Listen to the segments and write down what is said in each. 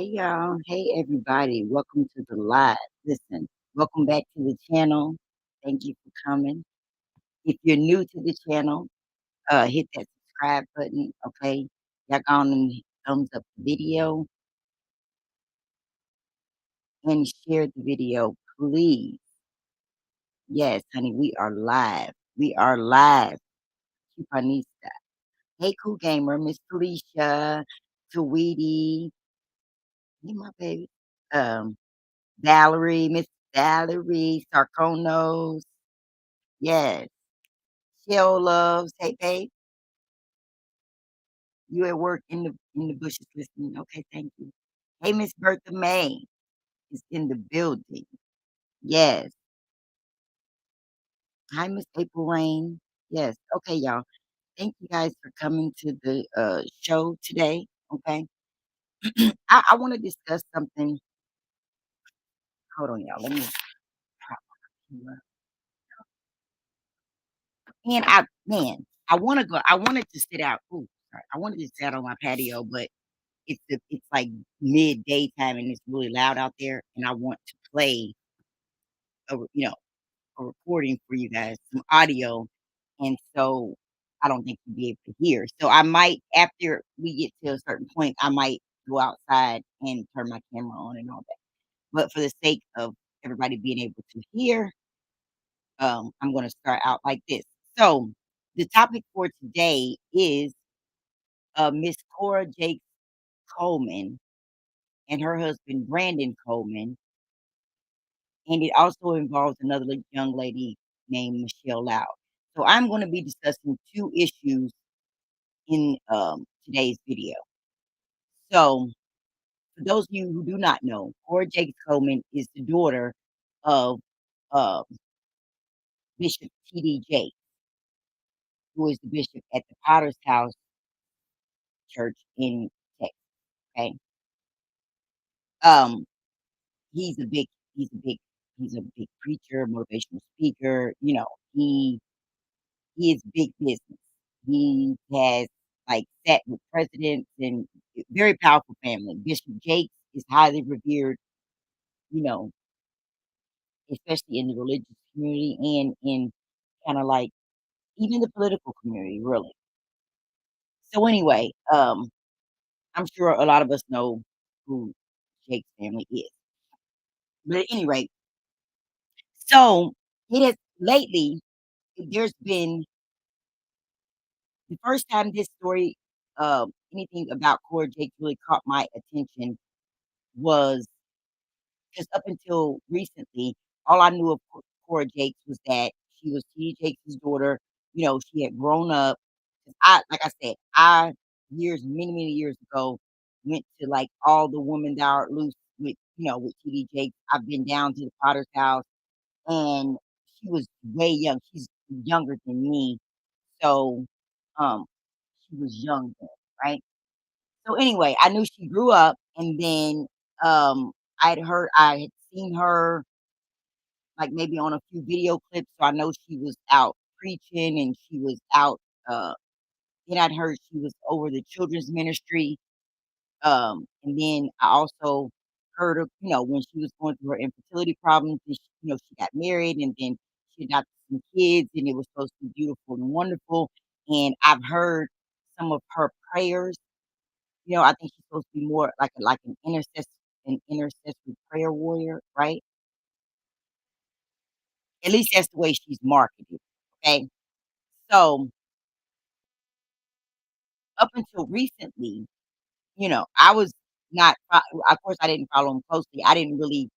Hey y'all. Hey everybody. Welcome to the live. Listen, welcome back to the channel. Thank you for coming. If you're new to the channel, hit that subscribe button. Okay. Y'all go on and thumbs up the video and share the video, please. Yes, honey, we are live. We are live. Chupanista. Hey, cool gamer, Miss Felicia, Tweety. Hey, my baby. Um, Valerie, Miss Valerie, Sarconos. Yes. Shell loves. Hey, babe. You at work in the bushes listening. Okay, thank you. Hey, Miss Bertha May is in the building. Yes. Hi, Miss April Rain. Yes. Okay, y'all. Thank you guys for coming to the show today. Okay. I want to discuss something. Hold on, y'all. Let me prop you up. And I want to go. I wanted to sit out. Ooh, sorry. I wanted to sit out on my patio, but it's like midday time and it's really loud out there, and I want to play a recording for you guys, some audio, and so I don't think you'll be able to hear. So I might, after we get to a certain point, I might go outside and turn my camera on and all that. But for the sake of everybody being able to hear, I'm going to start out like this. So the topic for today is Miss Cora Jakes Coleman and her husband Brandon Coleman, and it also involves another young lady named Michelle Loud. So I'm going to be discussing two issues in today's video. So for those of you who do not know, Cora Jakes Coleman is the daughter of uh, Bishop T.D. Jakes, who is the bishop at the Potter's House Church in Texas. Okay, um, he's a big, he's a big, he's a big preacher, motivational speaker. He is big business. He has like sat with presidents and very powerful family. Bishop Jakes is highly revered, you know, especially in the religious community and in kind of like even the political community, really. So anyway, I'm sure a lot of us know who Jake's family is. But at any rate, so it has lately, there's been the first time this story, anything about Cora Jakes really caught my attention was because up until recently, all I knew of Cora Jakes was that she was T.D. Jakes' daughter. She had grown up. 'Cause like I said, many years ago, went to like all the women that are loose with T.D. Jakes. I've been down to the Potter's house, and she was way young. She's younger than me, so um, she was young then, right? So anyway, I knew she grew up, and then I had seen her like maybe on a few video clips, so I know she was out preaching and she was out. Then I'd heard she was over the children's ministry, and then I also heard of when she was going through her infertility problems. And she got married, and then she adopted some kids, and it was supposed to be beautiful and wonderful. And I've heard some of her prayers. I think she's supposed to be more like an intercessory prayer warrior, right? At least that's the way she's marketed. Okay. So up until recently, I was not of course I didn't follow him closely. I didn't really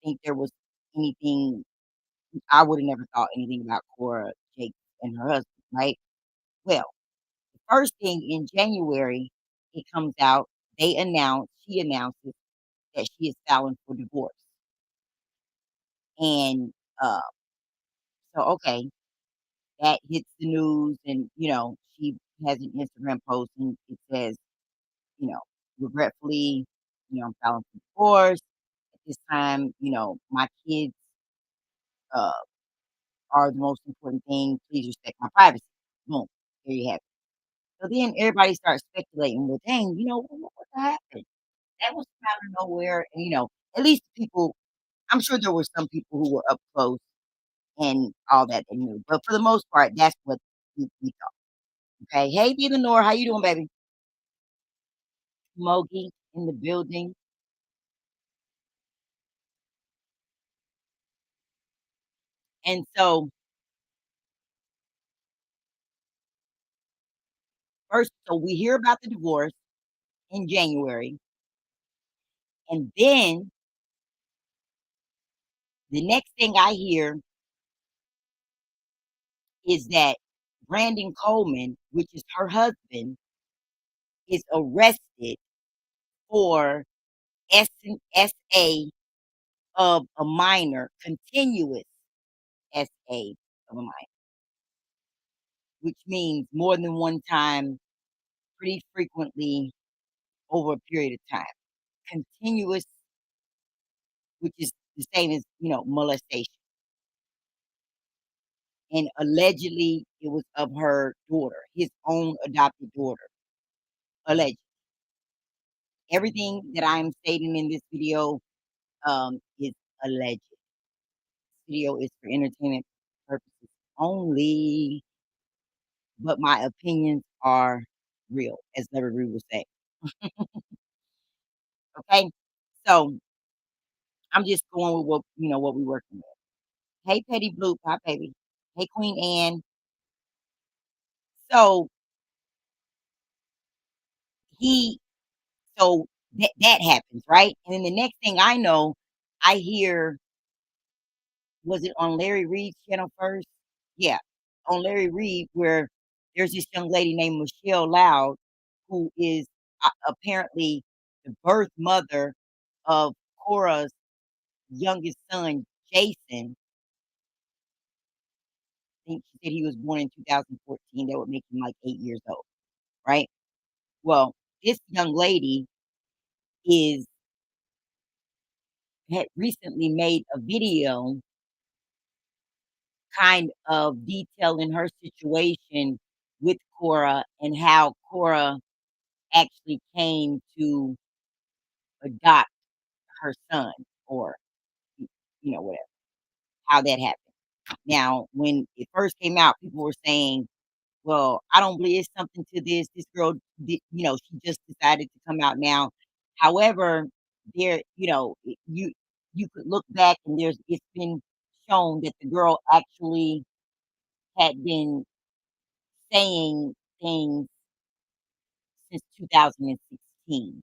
think there was anything. I would have never thought anything about Cora Jakes and her husband, right? Well, the first thing in January, it comes out, she announces that she is filing for divorce. And uh so okay, that hits the news, and she has an Instagram post and it says, you know regretfully, I'm filing for divorce at this time. My kids uh are the most important thing. Please respect my privacy. Boom, there you have it. So then everybody starts speculating, well, dang, what happened? that was out of nowhere, and, at least people I'm sure there were some people who were up close and all that they knew, but for the most part, that's what we thought, okay? Hey, B. Lenore, how you doing, baby? Smokey in the building, and so we hear about the divorce in January, and then the next thing I hear is that Brandon Coleman, which is her husband, is arrested for SA of a minor, continuous SA of a minor, which means more than one time, pretty frequently over a period of time. Continuous, which is the same as, molestation. And allegedly, it was of her daughter, his own adopted daughter. Alleged. Everything that I am stating in this video is alleged. Video is for entertainment purposes only, but my opinions are real, as Larry Reed would say. Okay, so I'm just going with what we working with. Hey, Petty Blue, hi, baby. Hey, Queen Anne. So he, so that happens, right? And then the next thing I know, I hear, was it on Larry Reed's channel first? Yeah, on Larry Reed, where there's this young lady named Michelle Loud, who is apparently the birth mother of Cora's youngest son, Jason. I think she said he was born in 2014. That would make him like 8 years old, right? Well, this young lady is had recently made a video kind of detailing her situation with Cora and how Cora actually came to adopt her son, or whatever, how that happened. Now, when it first came out, people were saying, "Well, I don't believe it's something to this. This girl did, she just decided to come out now." However, there, you could look back and it's been shown that the girl actually had been saying things since 2016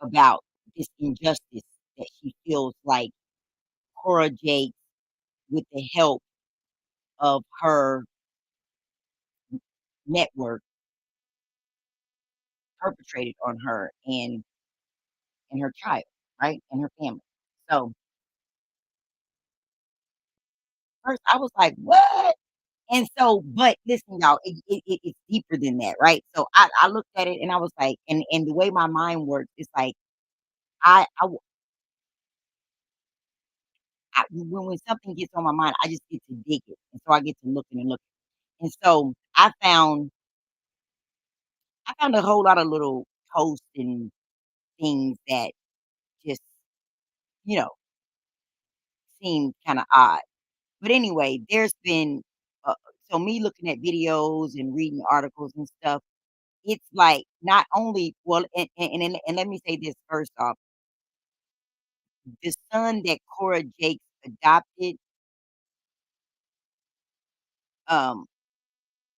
about this injustice that she feels like Cora Jakes, with the help of her network, perpetrated on her and her child, right? And her family. So first I was like, "What?" And so, but listen, y'all, it's deeper than that, right? So I looked at it and I was like, and the way my mind works, it's like I, I, w- when something gets on my mind, I just get to dig it, and so I get to looking and looking, and so I found a whole lot of little posts and things that just you know seemed kind of odd. But anyway, there's been so me looking at videos and reading articles and stuff. It's like not only well, and let me say this first off: the son that Cora Jakes adopted um,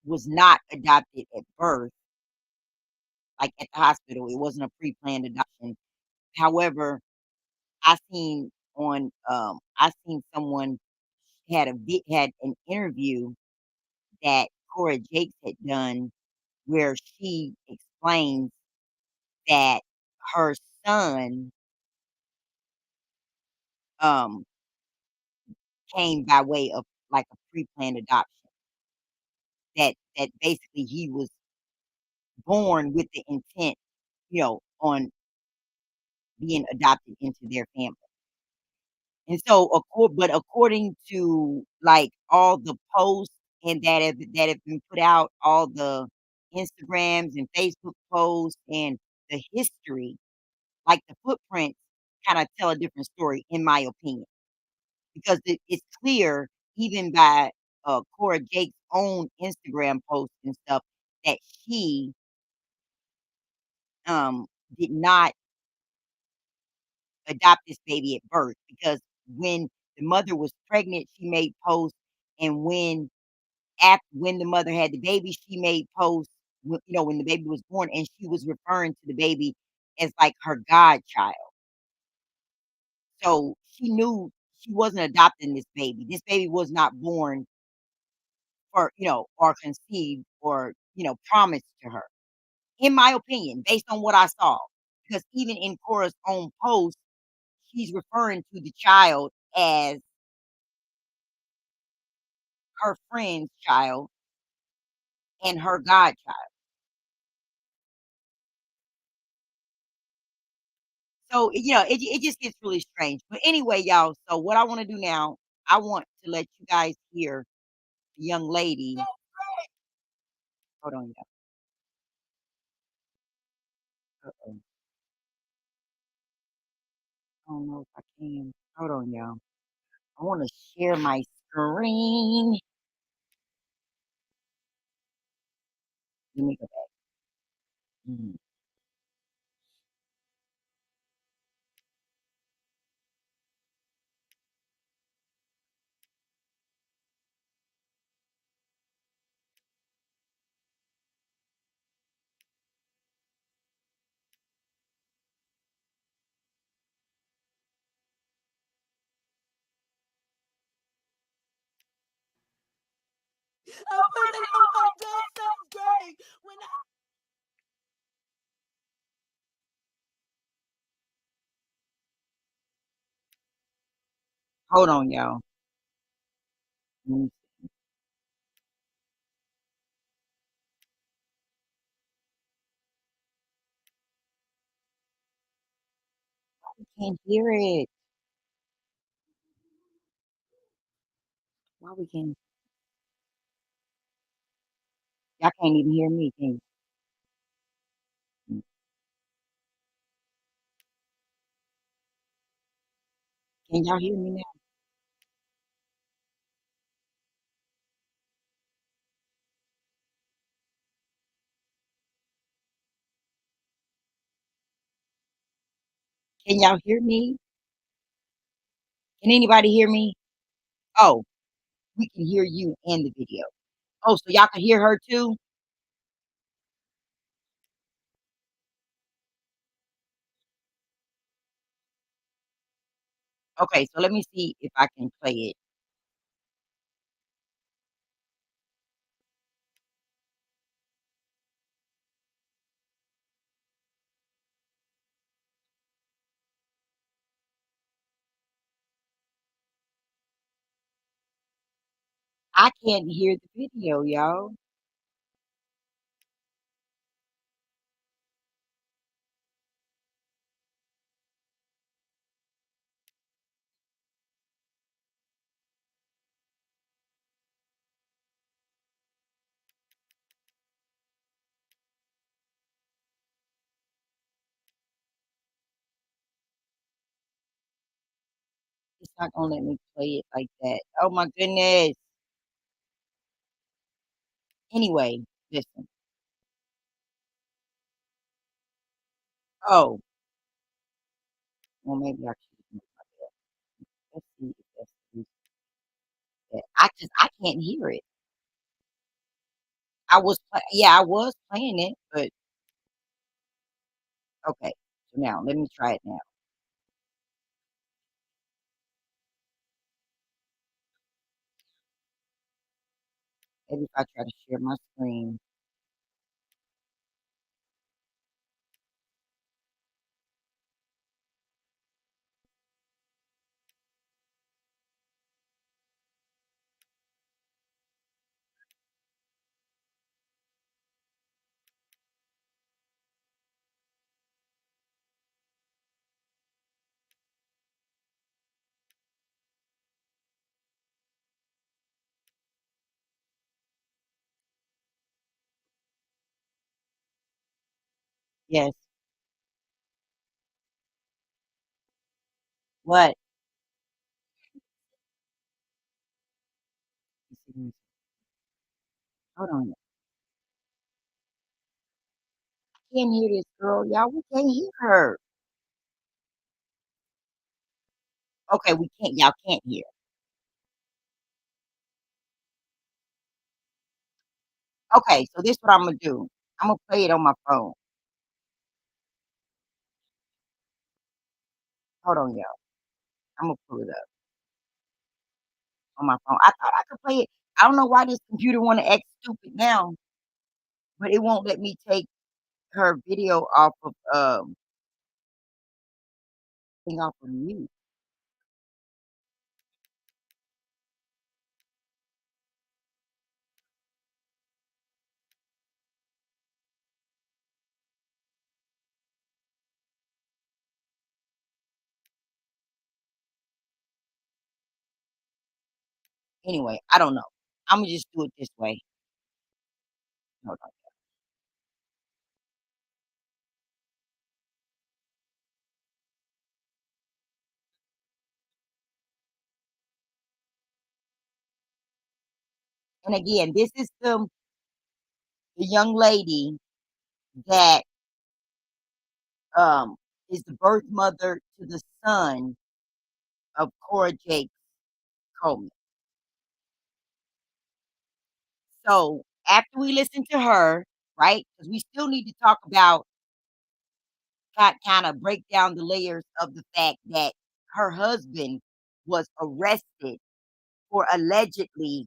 was not adopted at birth, like at the hospital. It wasn't a pre-planned adoption. However, I seen someone had an interview that Cora Jakes had done where she explains that her son um came by way of like a pre-planned adoption. That basically he was born with the intent, on being adopted into their family. And so, according to like all the posts and that have been put out, all the Instagrams and Facebook posts and the history, like the footprints kinda tell a different story, in my opinion, because it's clear even by, Cora Jake's own Instagram posts and stuff that she, um, did not adopt this baby at birth because when the mother was pregnant, she made posts, and when the mother had the baby, she made posts, when the baby was born, and she was referring to the baby as, like, her godchild. So, she knew she wasn't adopting this baby. This baby was not born or conceived or, promised to her, in my opinion, based on what I saw. Because even in Cora's own post, she's referring to the child as her friend's child and her godchild. So, it just gets really strange. But anyway, y'all, so what I wanna do now, I want to let you guys hear the young lady. Hold on, y'all. Uh-oh. I don't know if I can. Hold on, y'all. I wanna share my screen. Let me go back. Mhm. Hold on, y'all. Mm, we can't hear it. Why we can't y'all can't even hear me, can you? Can y'all hear me now? Can y'all hear me? Can anybody hear me? Oh, we can hear you and the video. Oh, so y'all can hear her too? Okay, so let me see if I can play it. I can't hear the video, y'all. It's not gonna let me play it like that. Oh my goodness. Anyway, listen. Oh, well, maybe I should move my bed. Let's see if that's the reason. I can't hear it. I was playing it, but okay. So now let me try it now. Maybe if I try to share my screen. Yes. What? Hold on. Can't hear this girl, y'all. We can't hear her. Okay, we can't. Y'all can't hear. Okay, so this what I'm gonna do. I'm gonna play it on my phone. Hold on, y'all. I'm gonna pull it up on my phone. I thought I could play it. I don't know why this computer want to act stupid now, but it won't let me take her video off of thing off of mute. Anyway, I don't know. I'm gonna just do it this way. Hold on. And again, this is the young lady that um is the birth mother to the son of Cora Jakes Coleman. So after we listen to her, right? Because we still need to talk about kind of break down the layers of the fact that her husband was arrested for allegedly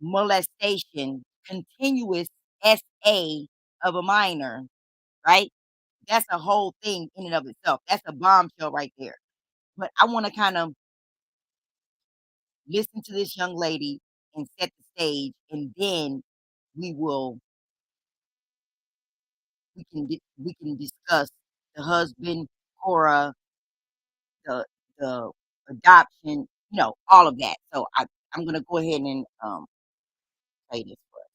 molestation, continuous SA of a minor, right? That's a whole thing in and of itself. That's a bombshell right there. But I want to kind of listen to this young lady and set the stage, and then we will we can discuss the husband, Cora, the the adoption, all of that. So I'm gonna go ahead and play this for us.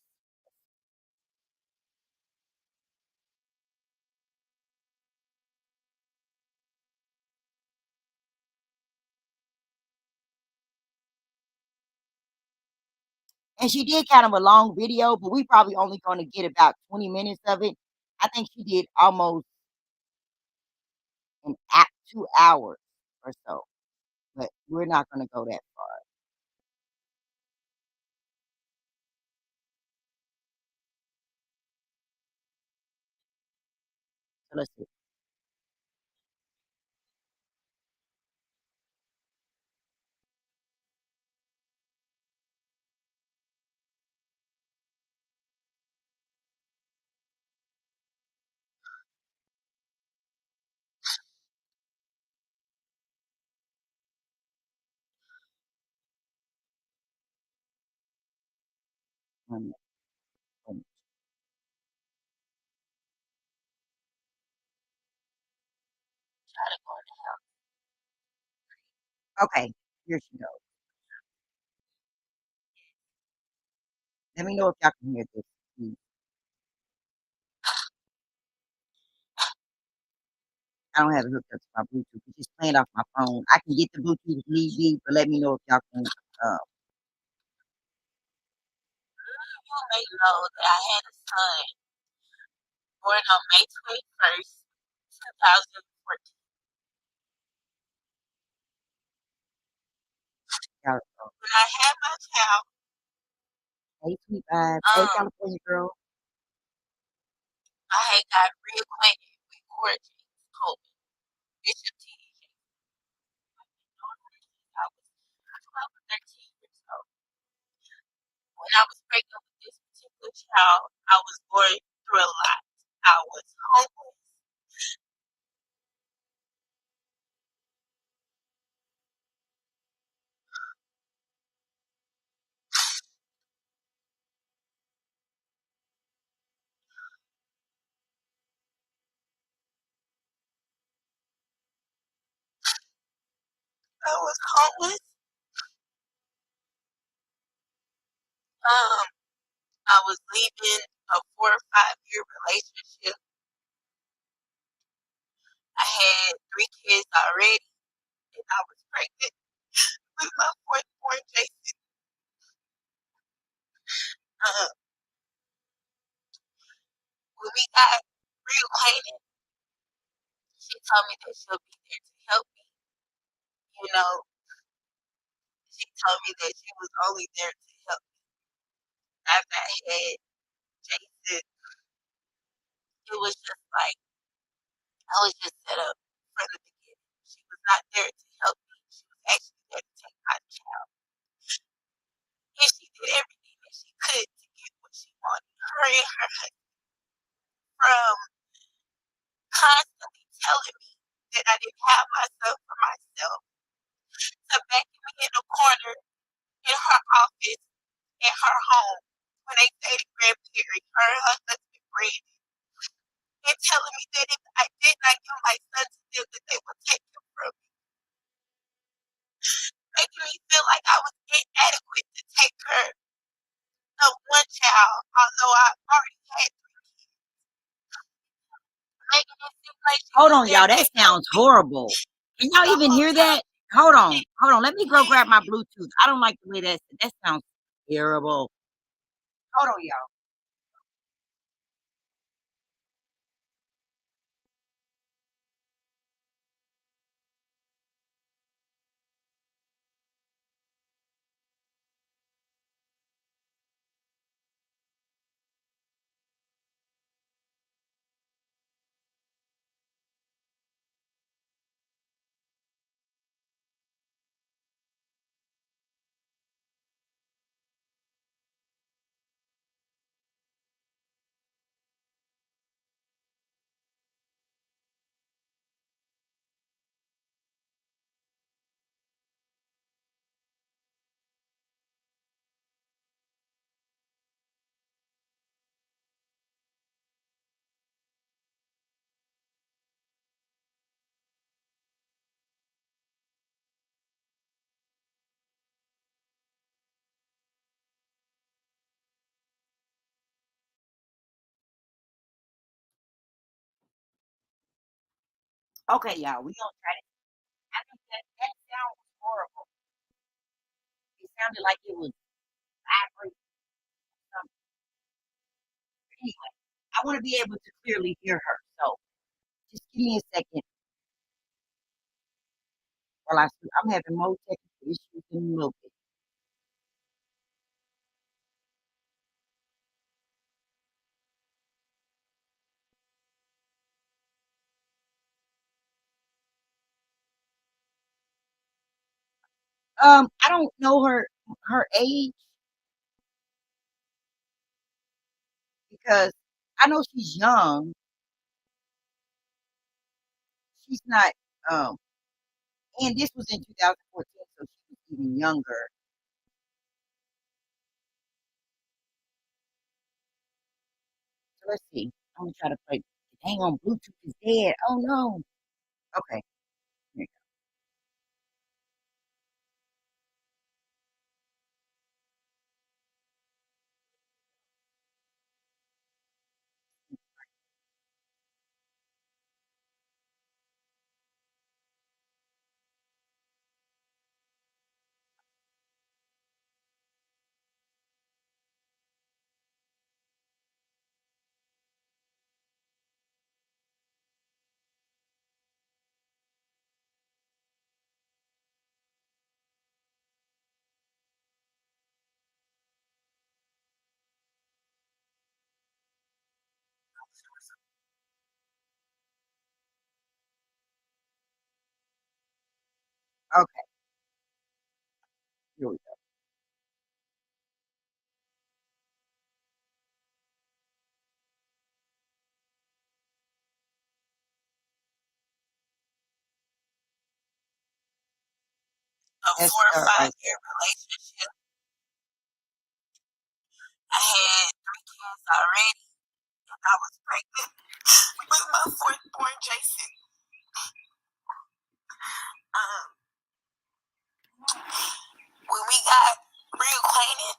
And she did kind of a long video, but we probably only gonna get about 20 minutes of it. I think she did almost an 2 hours or so, but we're not gonna go that far. So let's see. Um, um, Okay, here she goes. Let me know if y'all can hear this, please. I don't have it hooked up to my Bluetooth. It's just playing off my phone. I can get the Bluetooth if need be, but let me know if y'all can. You may know that I had a son born on May 21st, 2014. When I had my child, hey, sweet vibe. Hey, California girl. I had got reacquainted with Cora Jakes Coleman, Bishop T. I was 12 or 13 years old. When I was pregnant with this particular child, I was going through a lot. I was homeless. I was homeless. Um, I was leaving a 4 or 5 year relationship. I had 3 kids already. I was pregnant with my fourth born, Jason. Uh, when we got reacquainted, she told me that she'll be there to help me. You know, she told me that she was only there to help me. After I had Jason, it was just like I was just set up from the beginning. She was not there to help me. She was actually there to take my child. And she did everything that she could to get what she wanted. Her and her husband, from constantly telling me that I didn't have myself for myself, to backing me in a corner in her office at her home when they stayed in Grand Prairie, her and her husband Brandon, and telling me that if I did not give my son to them, that they would take him from me, making me feel like I was inadequate to take care of one child, although I already had three kids, making it seem like she Hold was on, there y'all. to That help sounds me horrible. Can y'all the even whole hear time. that? Hold on. Hold on. Let me go grab my Bluetooth. I don't like the way that sounds terrible. Hold on, y'all. Okay, y'all. We gonna try to. I think that sound was horrible. It sounded like it was vibrating or something. Anyway, I want to be able to clearly hear her. So just give me a second while I see. I'm having more technical issues in a little bit. I don't know her age because I know she's young. She's not. Um, and this was in 2014, so she was even younger. So let's see. I'm gonna try to play. Hang on, Bluetooth is dead. Oh no. Okay. Here Okay. Here we go. A Let's 4 or 5 year relationship. I had three kids already, and I was pregnant with my fourth born, Jason. Um, when we got reacquainted,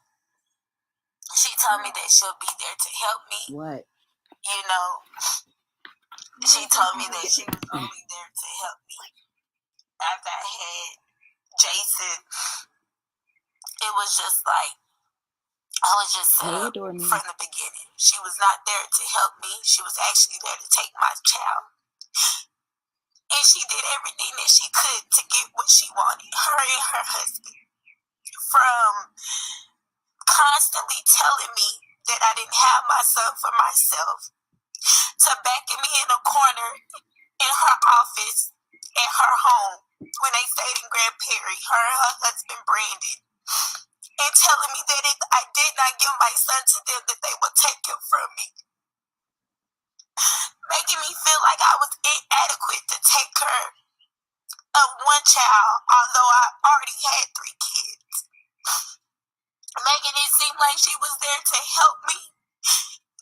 she told me that she'll be there to help me. What? You know, she told me that she was only there to help me. after I had Jason, it was just like I was just set Hey, up Dormy. from the beginning. She was not there to help me. She was actually there to take my child. And she did everything that she could to get what she wanted, her and her husband. From constantly telling me that I didn't have my son for myself, to backing me in a corner in her office at her home when they stayed in Grand Prairie, her and her husband Brandon, and telling me that if I did not give my son to them, that they would take him from me. Making me feel like I was inadequate to take care of one child, although I already had 3 kids. Making it seem like she was there to help me,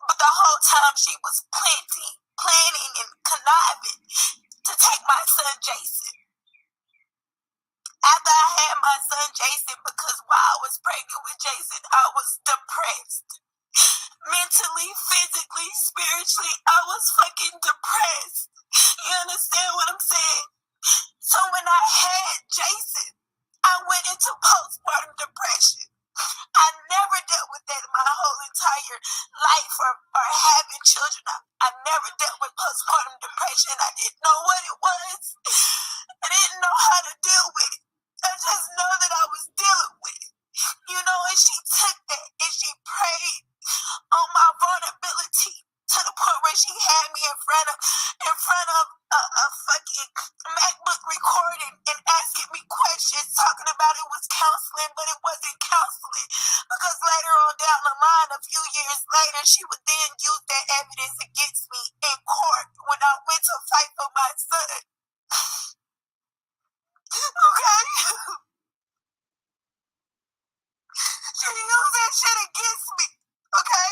but the whole time she was planning and conniving to take my son Jason. After I had my son Jason, because while I was pregnant with Jason, I was depressed. Mentally, physically, spiritually, I was fucking depressed. You understand what I'm saying? So when I had Jason, I went into postpartum depression. I never dealt with that in my whole entire life or having children. I never dealt with postpartum depression. I didn't know what it was. I didn't know how to deal with it. I just know that I was dealing with it. You know, and she took that and she prayed on my vulnerability to the point where she had me in front of a fucking MacBook recording and asking me questions, talking about it was counseling, but it wasn't counseling. Because later on down the line, a few years later, she would then use that evidence against me in court when I went to fight for my son. Okay? She used that shit against me. Okay?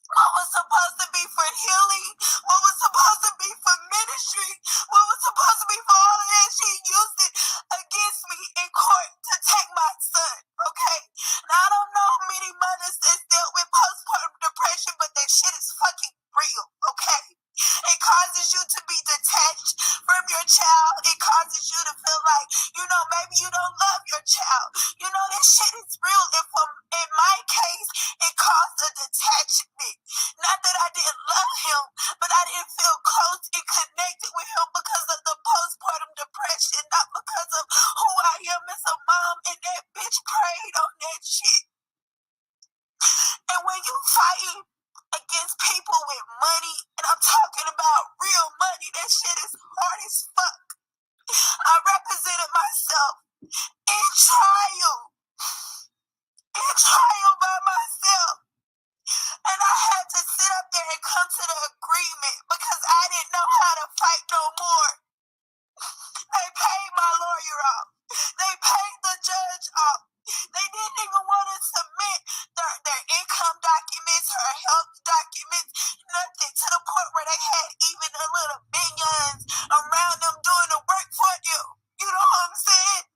What was supposed to be for healing, what was supposed to be for ministry, what was supposed to be for all of that, she used it against me in court to take my son, okay? Now, I don't know many mothers that's dealt with postpartum depression, but that shit is fucking real, okay? It causes you to be detached from your child. It causes you to feel like, you know, maybe you don't love your child. You know, that shit is real. And in my case, it caused a detachment. Not that I didn't love him, but I didn't feel close and connected with him because of the postpartum depression, not because of who I am as a mom. And that bitch prayed on that shit. And when you fighting against people with money, and I'm talking about real money, that shit is hard as fuck. I represented myself in trial by myself. And I had to sit up there and come to the agreement because I didn't know how to fight no more. They paid my lawyer off. They paid the judge off. They didn't even want to submit their income documents, her health documents, nothing, to the point where they had even the little minions around them doing the work for you. You know what I'm saying?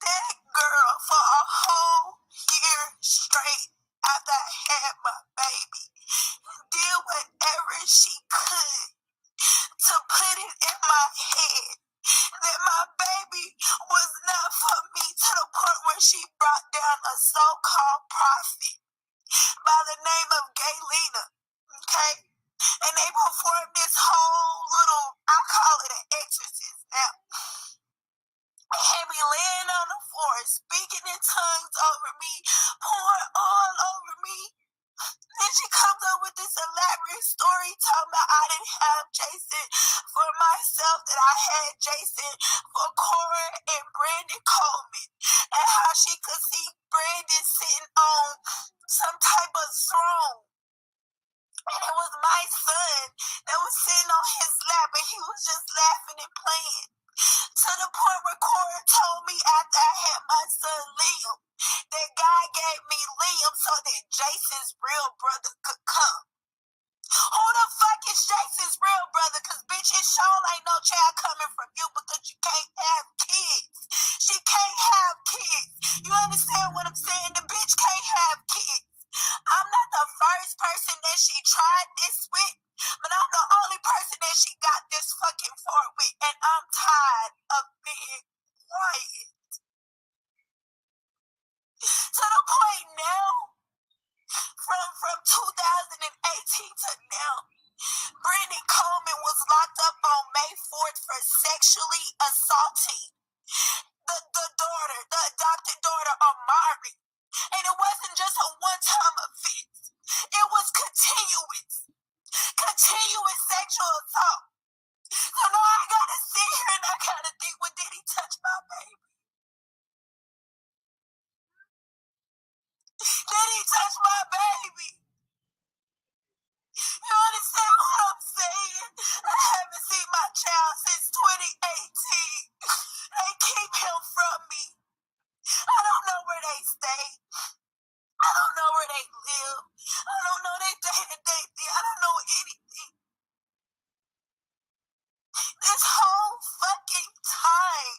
That girl for a whole year straight after I had my baby did whatever she could to put it in my head that my baby was not for me, to the point where she brought down a so-called prophet by the name of Gaylena, okay? And they performed this whole little, I call it an exorcism now. They had me laying on the floor, speaking in tongues over me, pouring oil over me. Then she comes up with this elaborate story talking about I didn't have Jason for myself, that I had Jason for Cora and Brandon Coleman, and how she could see Brandon sitting on some type of throne. And it was my son that was sitting on his lap, and he was just laughing and playing. To the point where Cora told me after I had my son Liam, that God gave me Liam so that Jason's real brother could come. Who the fuck is Jason's real brother? Because bitch, it sure ain't no child coming from you because you can't have kids. She can't have kids. You understand what I'm saying? The bitch can't have kids. I'm not the first person that she tried this with, but I'm the only person for sexually assaulting the daughter, the adopted daughter, Amari. And it wasn't just a one-time offense. It was continuous sexual assault. So now I gotta sit here and I gotta think, well, did he touch my baby? Did he touch my baby? You understand what I'm saying? I haven't seen my child since 2018. They keep him from me. I don't know where they stay. I don't know where they live. I don't know their day-to-day thing. I don't know anything. This whole fucking time.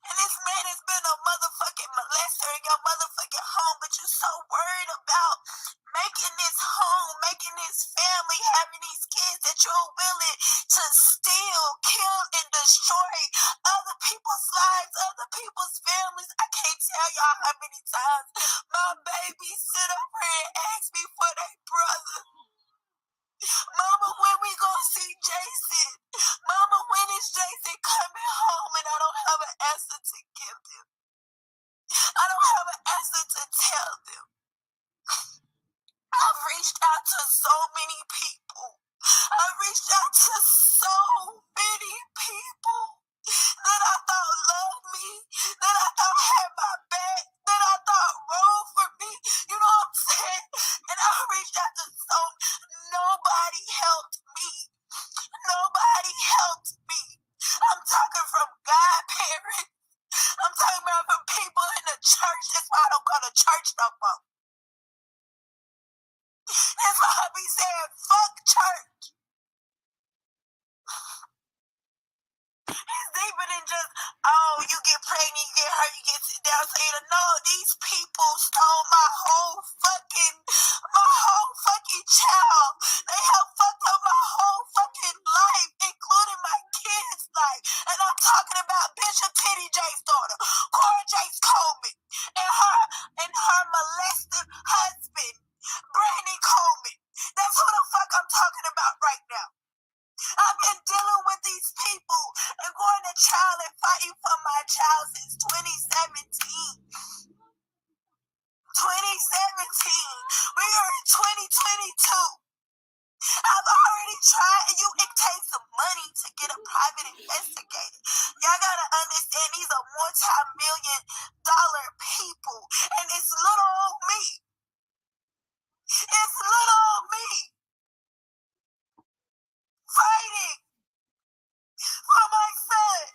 And this man has been a motherfucking molester in your motherfucking home, but you're so worried about making this home, making this family, having these kids that you're willing to steal, kill, and destroy other people's lives, other people's families. I can't tell y'all how many times my baby sit up here and ask me for their brother. Mama, when we gonna see Jason? Mama, when is Jason coming home? And I don't have an answer to give them. I don't have an answer to tell them. I've reached out to so many people. I've reached out to so many people that I thought loved me, that I thought had my back, that I thought rode for me. You know what I'm saying? And I reached out to nobody helped me. Nobody helped me. I'm talking from godparents. I'm talking about from people in the church. That's why I don't go to church no more. That's why I be saying, fuck church. It's deeper than just, oh, you get pregnant, you get hurt, you get sit down. Saying, no, these people stole my whole fucking child. They have fucked up my whole fucking life, including my kids' life. And I'm talking about Bishop Titty J's daughter, Cora Jakes Coleman, and her molested husband, Brandon Coleman. That's who the fuck I'm talking about right now. I've been dealing with these people and going to trial and fighting for my child since 2017. 2017. We are in 2022. I've already tried, and it takes some money to get a private investigator. Y'all gotta understand, these are multi-million-dollar people, and it's little old me. It's little old me fighting for my son.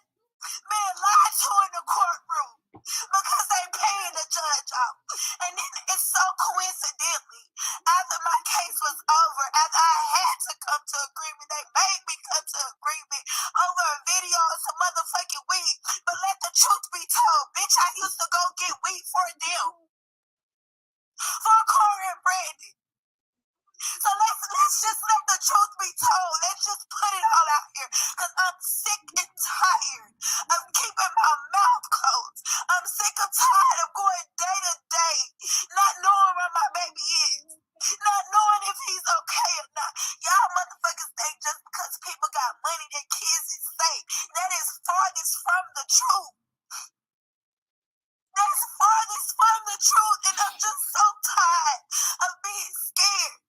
Man, lied to in the courtroom because they paying the judge off. And then it's so coincidentally, after my case was over, after I had to come to agreement, they made me come to agreement over a video of some motherfucking weed. But let the truth be told, bitch, I used to go get weed for them. For Cora and Brandon. So let's just let the truth be told. Let's just put it all out here. Because I'm sick and tired of keeping my mouth closed. I'm sick and tired of going day to day, not knowing where my baby is. Not knowing if he's okay or not. Y'all motherfuckers think just because people got money, their kids is safe. That is farthest from the truth. That's farthest from the truth. And I'm just so tired of being scared.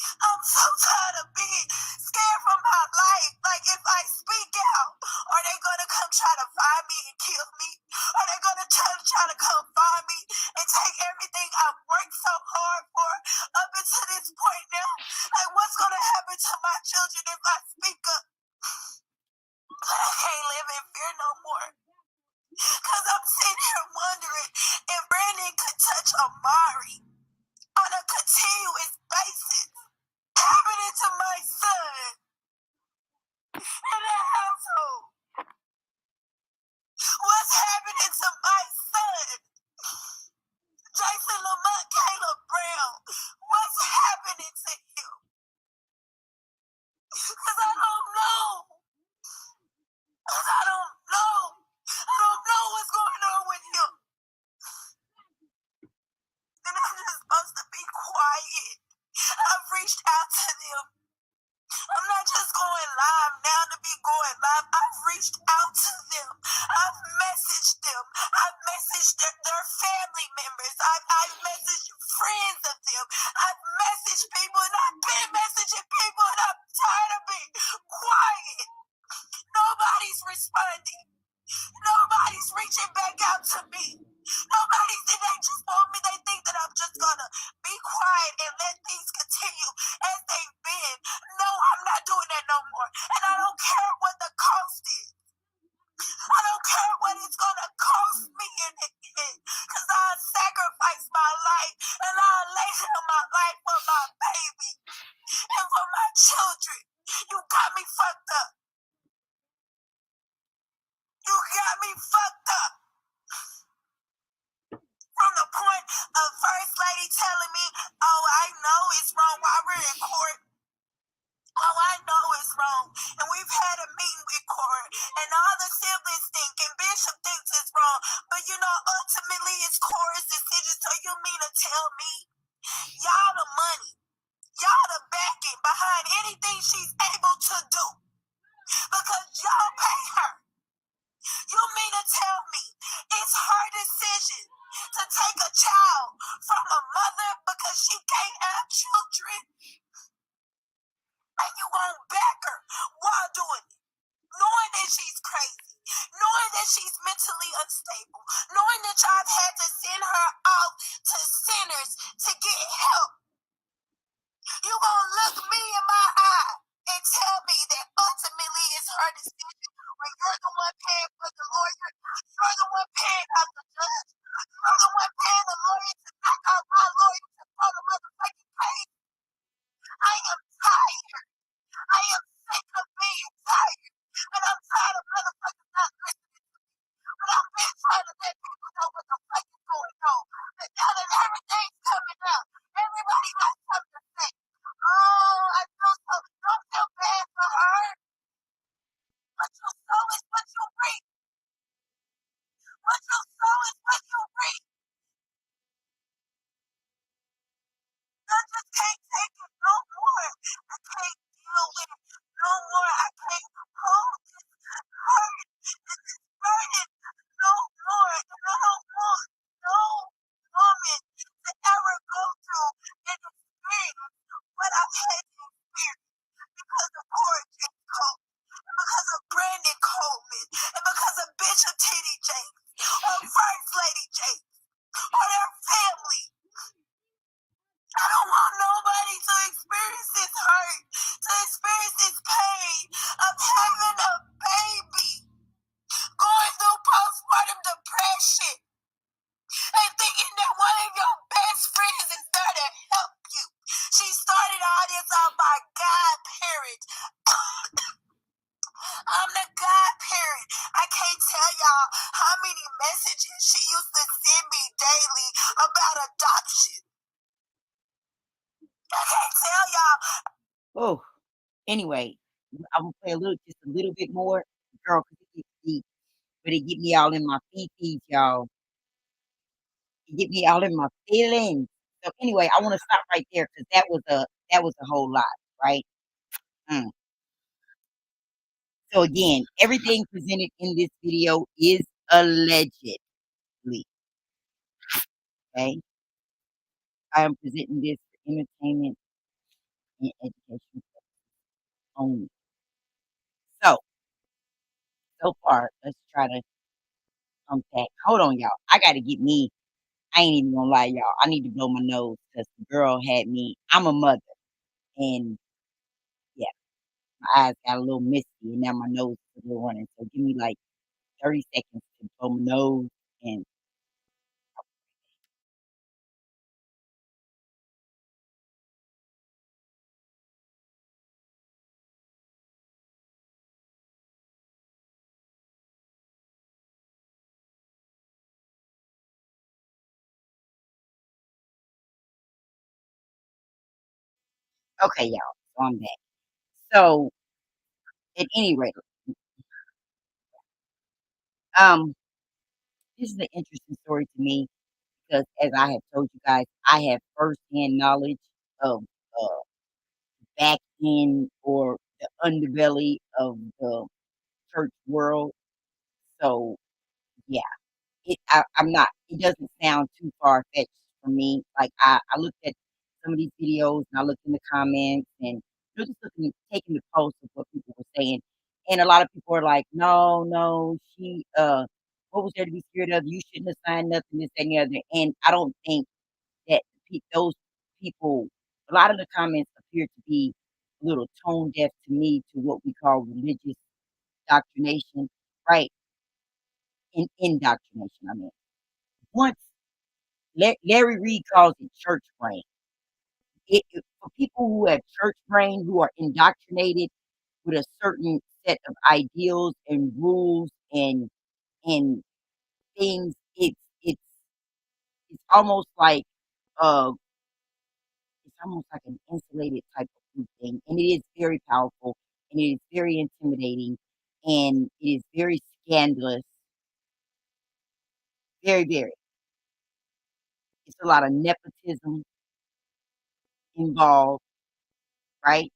I'm so tired of being scared for my life. Like, if I speak out, are they going to come try to find me and kill me? Are they going to try to come find me and take everything I've worked so hard for up until this point now? Like, what's going to happen to my children if I speak up? I can't live in fear no more. Because I'm sitting here wondering if Brandon could touch Amari on a continuous basis. Happening to my son in the household. What's happening to my son? Jason Lamont Caleb Brown. What's happening to him? Because I don't know. Because I don't know. I don't know what's going on with him. And I'm just supposed to be quiet. responding. Nobody's reaching back out to me. Nobody's, and they just want me, they think that I'm just gonna be quiet and let things continue as they've been. No, I'm not doing that no more. And I don't care what the cost is. I don't care what it's gonna cost me in the end. Cause I'll sacrifice my life and I'll lay down my life for my baby and for my children. You got me fucked up. You got me fucked up. From the point of First Lady telling me, oh, I know it's wrong while we're in court. Oh, I know it's wrong. And we've had a meeting with court, and all the siblings think, and Bishop thinks it's wrong. But you know, ultimately, it's court's decision. So you mean to tell me, y'all the money, y'all the backing behind anything she's able to do? Because y'all pay her. You mean to tell me it's her decision to take a child from a mother because she can't have children? And you won't back her while doing it? Knowing that she's crazy, knowing that she's mentally unstable, knowing that y'all had to send her out to centers to get help. You gonna look me in my eye and tell me that ultimately it's her decision when you're the one paying for the lawyer, you're the one paying out the judge, you're the one paying the lawyer to knock out my lawyer to throw the motherfucking case. I am tired. I am sick of being tired. And I'm tired of motherfuckers not listening. But I've been trying to let people know what the fuck is going on. But now that everything's coming out, everybody got something to say. Oh, I feel so, don't feel bad for her. What you sow is what you reap. What you sow is what you reap. I just can't take it no more. I can't deal with it no more. I can't hold this hurt and this burden no more. And I don't want no woman to ever go through and experience what I've had to experience because of Cora Jakes Coleman, and because of Brandon Coleman, and because of Bishop Titty Jakes, or First Lady Jakes, or their family. I don't want nobody to experience this hurt, to experience this pain of having a baby, going through postpartum depression, and thinking that one of your best friends is there to help you. She started all this on my godparent. I'm the godparent. I can't tell y'all how many messages she used to send me daily about adoption. I can't tell y'all. Oh, anyway, I'm gonna play just a little bit more, girl, 'cause it gets deep, but it get me all in my feeties, y'all. It get me all in my feelings. So anyway, I want to stop right there because that was a whole lot, right? Mm. So again, everything presented in this video is allegedly. Okay, I am presenting this for entertainment and education only. So so far, let's try to unpack. Hold on, y'all. I got to get me. I ain't even gonna lie, y'all. I need to blow my nose because the girl had me. I'm a mother, and yeah, my eyes got a little misty, and now my nose is a little running. So give me like 30 seconds to blow my nose. And okay, y'all. So I'm back. So at any rate, um, this is an interesting story to me because, as I have told you guys, I have firsthand knowledge of uh, back end or the underbelly of the church world. So yeah, I'm not. It doesn't sound too far fetched for me. Like I looked at some of these videos and I looked in the comments and just looking, taking the pulse of what people were saying. And a lot of people are like, "No, no, she, what was there to be scared of? You shouldn't have signed nothing, this, that, and the other." And I don't think that those people, a lot of the comments appear to be a little tone deaf to me to what we call religious indoctrination, right? Indoctrination, I mean. Once Larry Reed calls it church brain. For people who have church brain, who are indoctrinated with a certain set of ideals and rules and things, it's almost like, uh, it's almost like an insulated type of group thing, and it is very powerful, and it is very intimidating, and it is very scandalous, very, very. It's a lot of nepotism involved, right?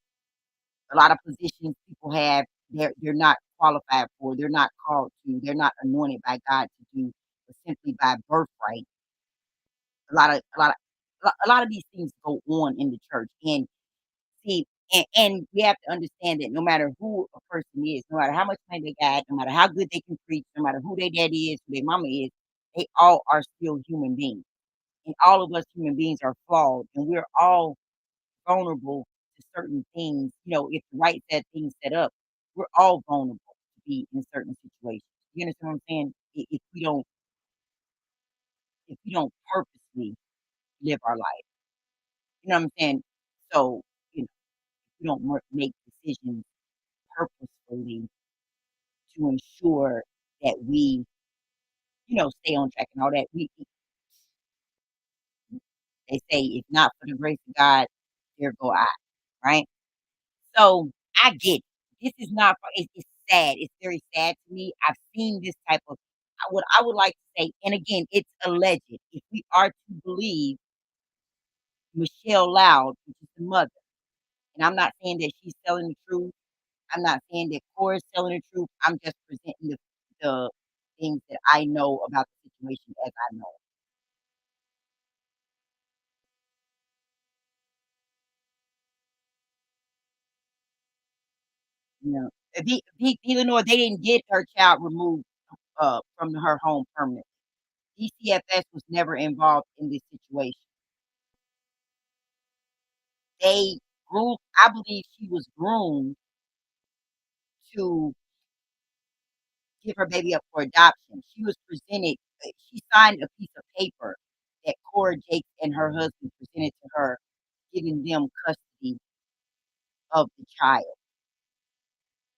A lot of positions people have, they're not qualified for, they're not called to, they're not anointed by God to do, but simply by birthright. A lot of these things go on in the church, and see, and we have to understand that no matter who a person is, no matter how much money they got, no matter how good they can preach, no matter who their daddy is, who their mama is, they all are still human beings, and all of us human beings are flawed, and we're all vulnerable to certain things. If the right set things set up, we're all vulnerable to be in certain situations. You understand what I'm saying? If we don't purposely live our life, you know what I'm saying? So, if we don't make decisions purposefully to ensure that we, stay on track and all that. They say, if not for the grace of God, there go I, right? So I get it. This is not, it's sad. It's very sad to me. I've seen this type of, what I would like to say, and again, it's alleged. If we are to believe Michelle Loud, which is the mother, and I'm not saying that she's telling the truth. I'm not saying that Cora's telling the truth. I'm just presenting the things that I know about the situation as I know. Eleanor, they didn't get her child removed from her home permanently. DCFS was never involved in this situation. They groomed, I believe she was groomed to give her baby up for adoption. She was presented, she signed a piece of paper that Cora Jakes and her husband presented to her, giving them custody of the child.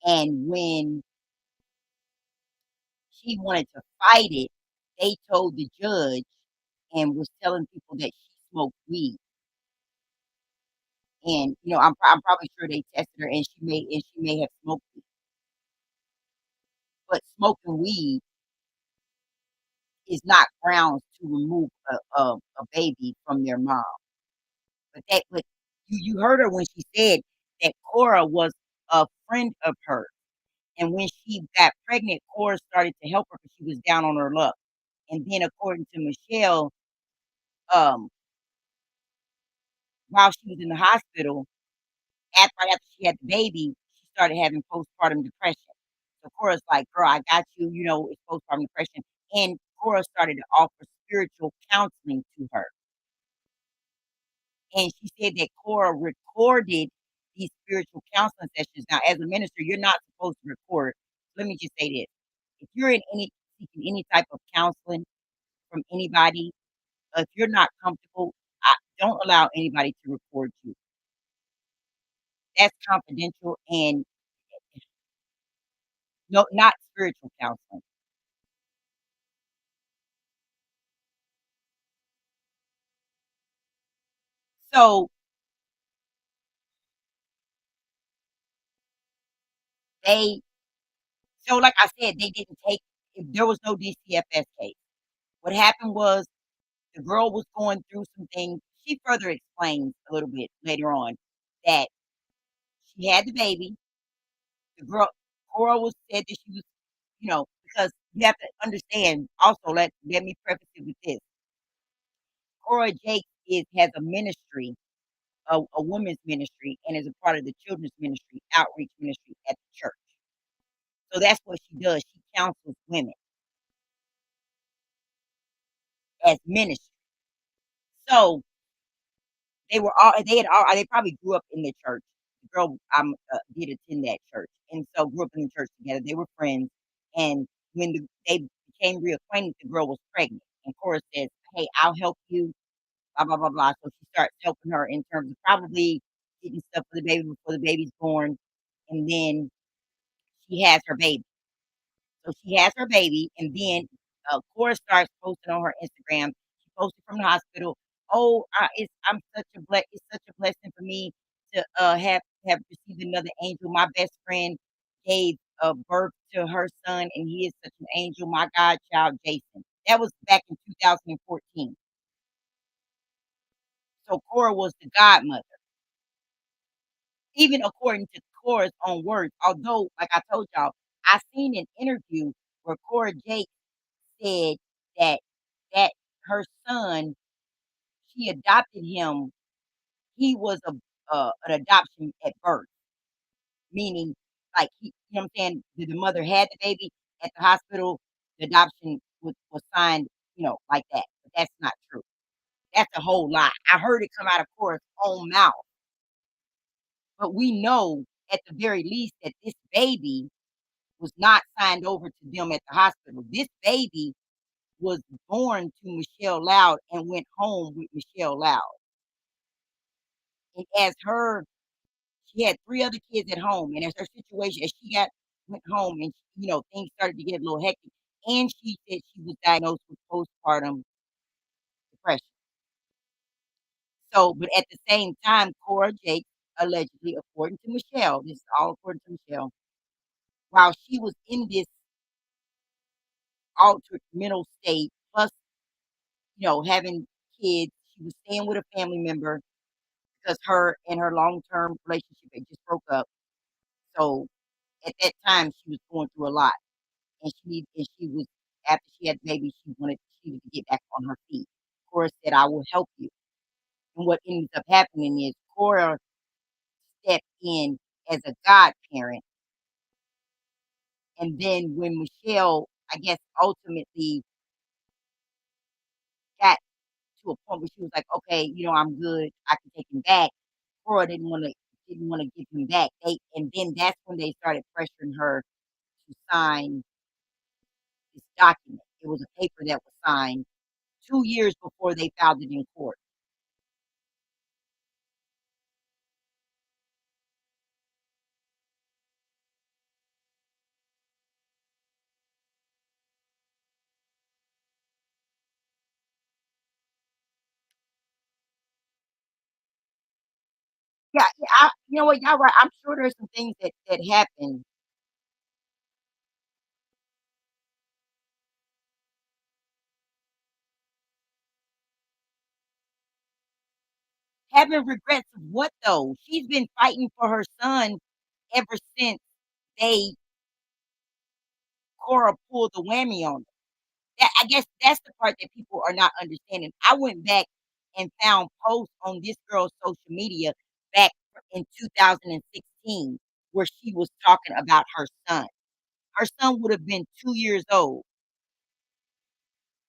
And when she wanted to fight it, they told the judge and was telling people that she smoked weed. And I'm probably sure they tested her, and she may have smoked weed. But smoking weed is not grounds to remove a baby from their mom. But you heard her when she said that Cora was a friend of hers, and when she got pregnant, Cora started to help her because she was down on her luck. And then, according to Michelle, um, while she was in the hospital, right after she had the baby, she started having postpartum depression. So Cora's like, "Girl, I got you. It's postpartum depression." And Cora started to offer spiritual counseling to her. And she said that Cora recorded these spiritual counseling sessions. Now, as a minister, you're not supposed to record. Let me just say this. If you're seeking any type of counseling from anybody, if you're not comfortable, don't allow anybody to record you. That's confidential, and no, not spiritual counseling. So they, like I said, they didn't take. If there was no DCFS case, what happened was the girl was going through some things. She further explains a little bit later on that she had the baby. The girl, Cora, was said that she was, because you have to understand. Also, let me preface it with this: Cora Jakes has a ministry, a women's ministry, and is a part of the children's ministry, outreach ministry at the church. So that's what she does. She counsels women as ministry. So they probably grew up in the church. The girl, did attend that church, and so grew up in the church together. They were friends, and when they became reacquainted, the girl was pregnant, and Cora says, "Hey, I'll help you." Blah blah blah blah. So she starts helping her in terms of probably getting stuff for the baby before the baby's born, and then she has her baby. So she has her baby, and then Cora starts posting on her Instagram. She posted from the hospital. Oh, it's such a blessing for me to have received another angel. My best friend gave birth to her son, and he is such an angel. My godchild, Jason. That was back in 2014. So Cora was the godmother, even according to Cora's own words. Although, like I told y'all, I seen an interview where Cora Jakes said that that her son, she adopted him. He was an adoption at birth, meaning like you know what I'm saying. The mother had the baby at the hospital. The adoption was signed, like that. But that's not true. That's a whole lie. I heard it come out of Cora's own mouth. But we know at the very least that this baby was not signed over to them at the hospital. This baby was born to Michelle Loud and went home with Michelle Loud. And as her she had 3 other kids at home, and as her situation as she went home and, things started to get a little hectic, and she said she was diagnosed with postpartum depression. So, but at the same time, Cora Jakes allegedly, according to Michelle, this is all according to Michelle, while she was in this altered mental state, plus, having kids, she was staying with a family member because her and her long-term relationship had just broke up. So at that time, she was going through a lot, and she was after she had the baby, she needed to get back on her feet. Cora said, "I will help you." And what ends up happening is Cora stepped in as a godparent, and then when Michelle, I guess, ultimately got to a point where she was like, "Okay, I'm good. I can take him back." Cora didn't wanna give him back. And then that's when they started pressuring her to sign this document. It was a paper that was signed 2 years before they filed it in court. Yeah, yeah, you know what, y'all right. I'm sure there's some things that happen. Having regrets of what though? She's been fighting for her son ever since they Cora pulled the whammy on her. That I guess that's the part that people are not understanding. I went back and found posts on this girl's social media back in 2016 where she was talking about her son. Her son would have been 2 years old,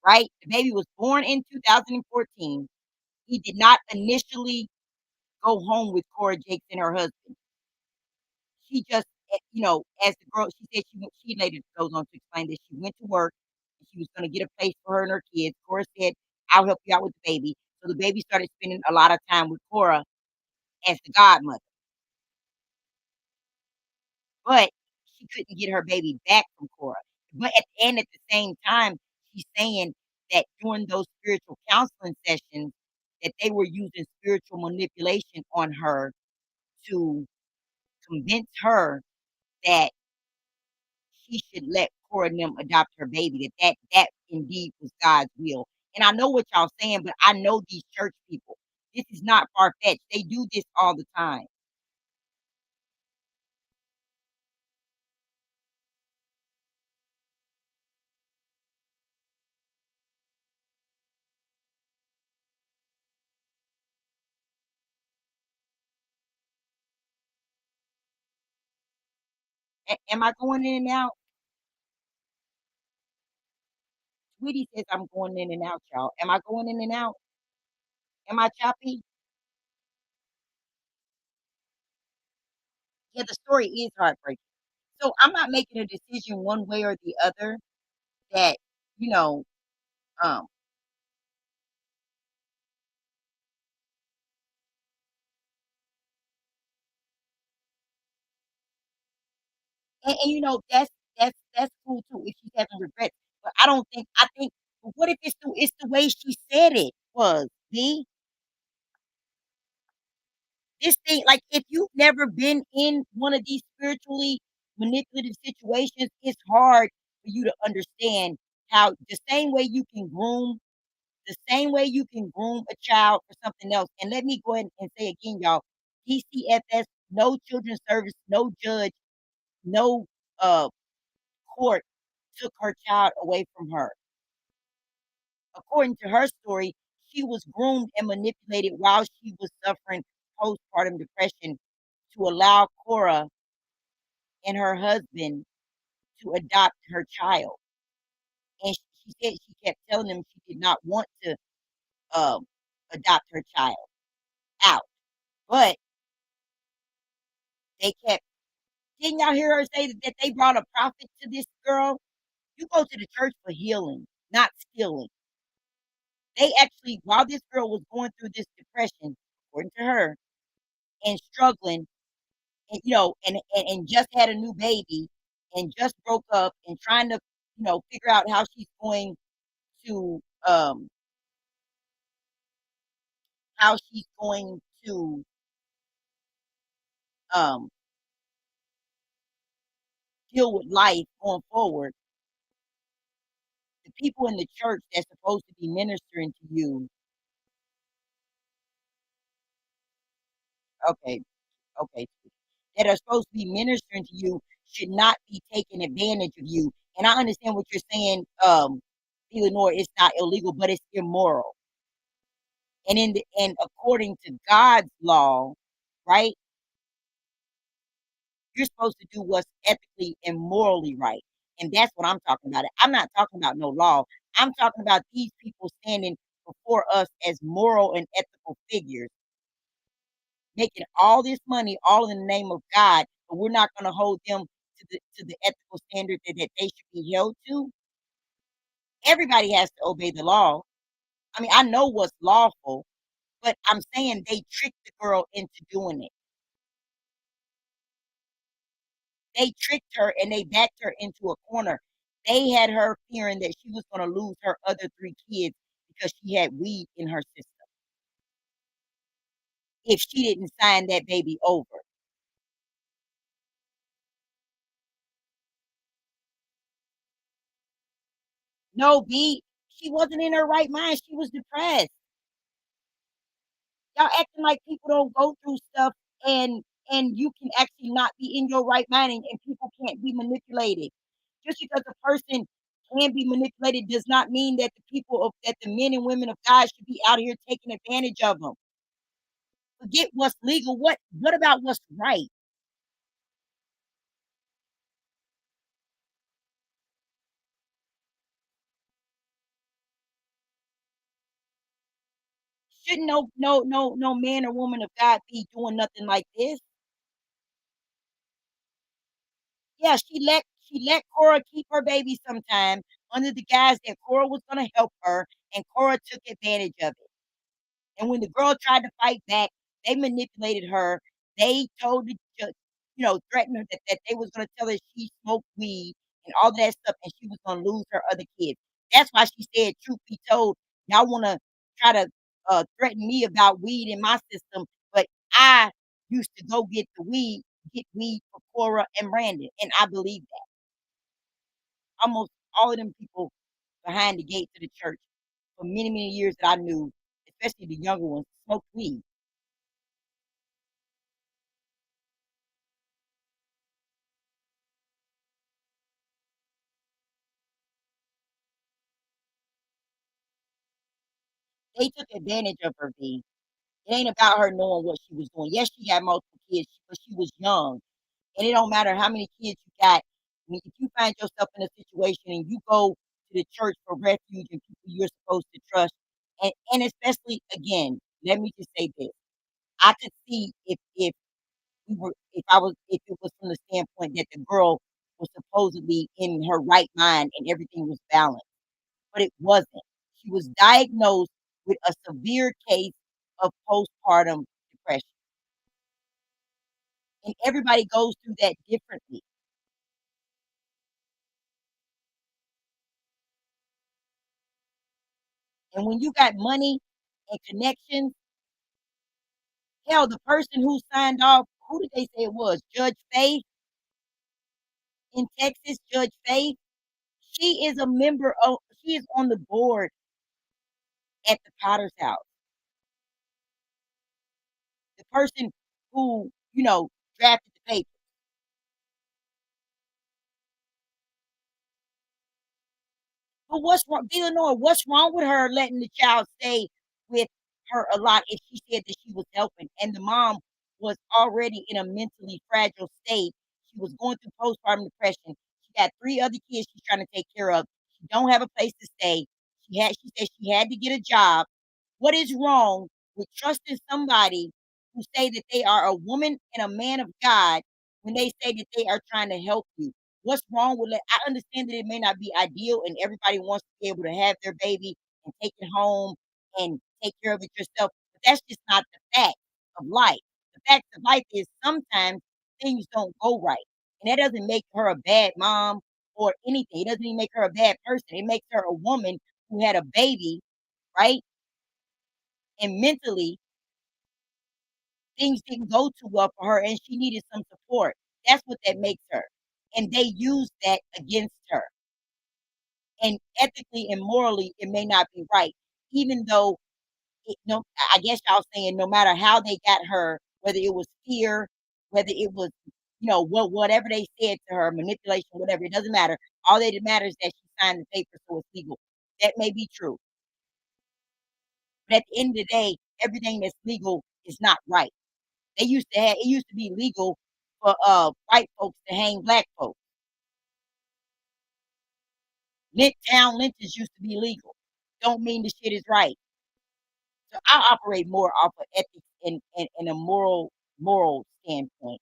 right? The baby was born in 2014. He did not initially go home with Cora Jakes and her husband. She just, as the girl, she said she later goes on to explain that she went to work and she was going to get a place for her and her kids. Cora said, "I'll help you out with the baby." So the baby started spending a lot of time with Cora as the godmother, but she couldn't get her baby back from Cora. But at the same time, she's saying that during those spiritual counseling sessions, that they were using spiritual manipulation on her to convince her that she should let Cora and them adopt her baby, that indeed was God's will. And I know what y'all saying, but I know these church people. This is not far-fetched. They do this all the time. Am I going in and out? Sweetie says I'm going in and out, y'all. Am I going in and out? Am I choppy? Yeah, the story is heartbreaking. So I'm not making a decision one way or the other that, you know, um, that's cool too if she's having regrets. But I think, but what if it's the way she said it was, B? This thing, like, if you've never been in one of these spiritually manipulative situations, it's hard for you to understand how the same way you can groom a child for something else. And let me go ahead and say again, y'all, DCFS, no children's service, no judge, no uh court took her child away from her. According to her story, she was groomed and manipulated while she was suffering postpartum depression to allow Cora and her husband to adopt her child. And she said she kept telling them she did not want to um, adopt her child out. But they kept, didn't y'all hear her say that they brought a prophet to this girl? You go to the church for healing, not stealing. They actually, while this girl was going through this depression, according to her, and struggling, and and just had a new baby, and just broke up, and trying to, figure out to um how she's going to um deal with life going forward. The people in the church that's supposed to be ministering to you, okay, okay, that are supposed to be ministering to you should not be taking advantage of you. And I understand what you're saying, Eleanor, it's not illegal, but it's immoral. And according to God's law, right, you're supposed to do what's ethically and morally right. And that's what I'm talking about. I'm not talking about no law. I'm talking about these people standing before us as moral and ethical figures, making all this money all in the name of God, but we're not going to hold them to the ethical standard that they should be held to. Everybody has to obey the law. I mean, I know what's lawful, but I'm saying they tricked the girl into doing it. They tricked her and they backed her into a corner. They had her fearing that she was going to lose her other three kids because she had weed in her system if she didn't sign that baby over. No, B, she wasn't in her right mind. She was depressed. Y'all acting like people don't go through stuff and you can actually not be in your right mind and people can't be manipulated. Just because a person can be manipulated does not mean that that the men and women of God should be out here taking advantage of them. Forget what's legal. What about what's right? Shouldn't no man or woman of God be doing nothing like this? Yeah, she let Cora keep her baby sometime under the guise that Cora was gonna help her, and Cora took advantage of it. And when the girl tried to fight back, they manipulated her. They told the judge, threatened her that they was gonna tell her she smoked weed and all that stuff, and she was gonna lose her other kids. That's why she said, truth be told, y'all wanna try to threaten me about weed in my system, but I used to go get weed for Cora and Brandon, and I believe that. Almost all of them people behind the gates of the church for many, many years that I knew, especially the younger ones, smoked weed. They took advantage of her, B. It ain't about her knowing what she was doing. Yes, she got multiple kids, but she was young. And it don't matter how many kids you got. If you find yourself in a situation and you go to the church for refuge and people you're supposed to trust, and especially again, let me just say this. I could see if we were if it was from the standpoint that the girl was supposedly in her right mind and everything was balanced, but it wasn't. She was diagnosed with a severe case of postpartum depression, and everybody goes through that differently. And when you got money and connections, hell, the person who signed off, who did they say it was? Judge Faith in Texas, Judge Faith. She is on the board at the Potter's house. The person who, drafted the paper. But what's wrong, Eleanor? What's wrong with her letting the child stay with her a lot if she said that she was helping and the mom was already in a mentally fragile state? She was going through postpartum depression. She got three other kids she's trying to take care of. She don't have a place to stay. She said she had to get a job. What is wrong with trusting somebody who say that they are a woman and a man of God when they say that they are trying to help you? What's wrong with it? I understand that it may not be ideal and everybody wants to be able to have their baby and take it home and take care of it yourself, but that's just not the fact of life. The fact of life is sometimes things don't go right. And that doesn't make her a bad mom or anything. It doesn't even make her a bad person. It makes her a woman who had a baby, right? And mentally, things didn't go too well for her and she needed some support. That's what that makes her. And they use that against her. And ethically and morally, it may not be right. Even though no, I guess y'all saying no matter how they got her, whether it was fear, whether it was, whatever they said to her, manipulation, whatever, it doesn't matter. All that matters is that she signed the paper, so it's legal. That may be true. But at the end of the day, everything that's legal is not right. It used to be legal for white folks to hang black folks. Town lynchings used to be legal. Don't mean the shit is right. So I operate more off of ethics and a moral standpoint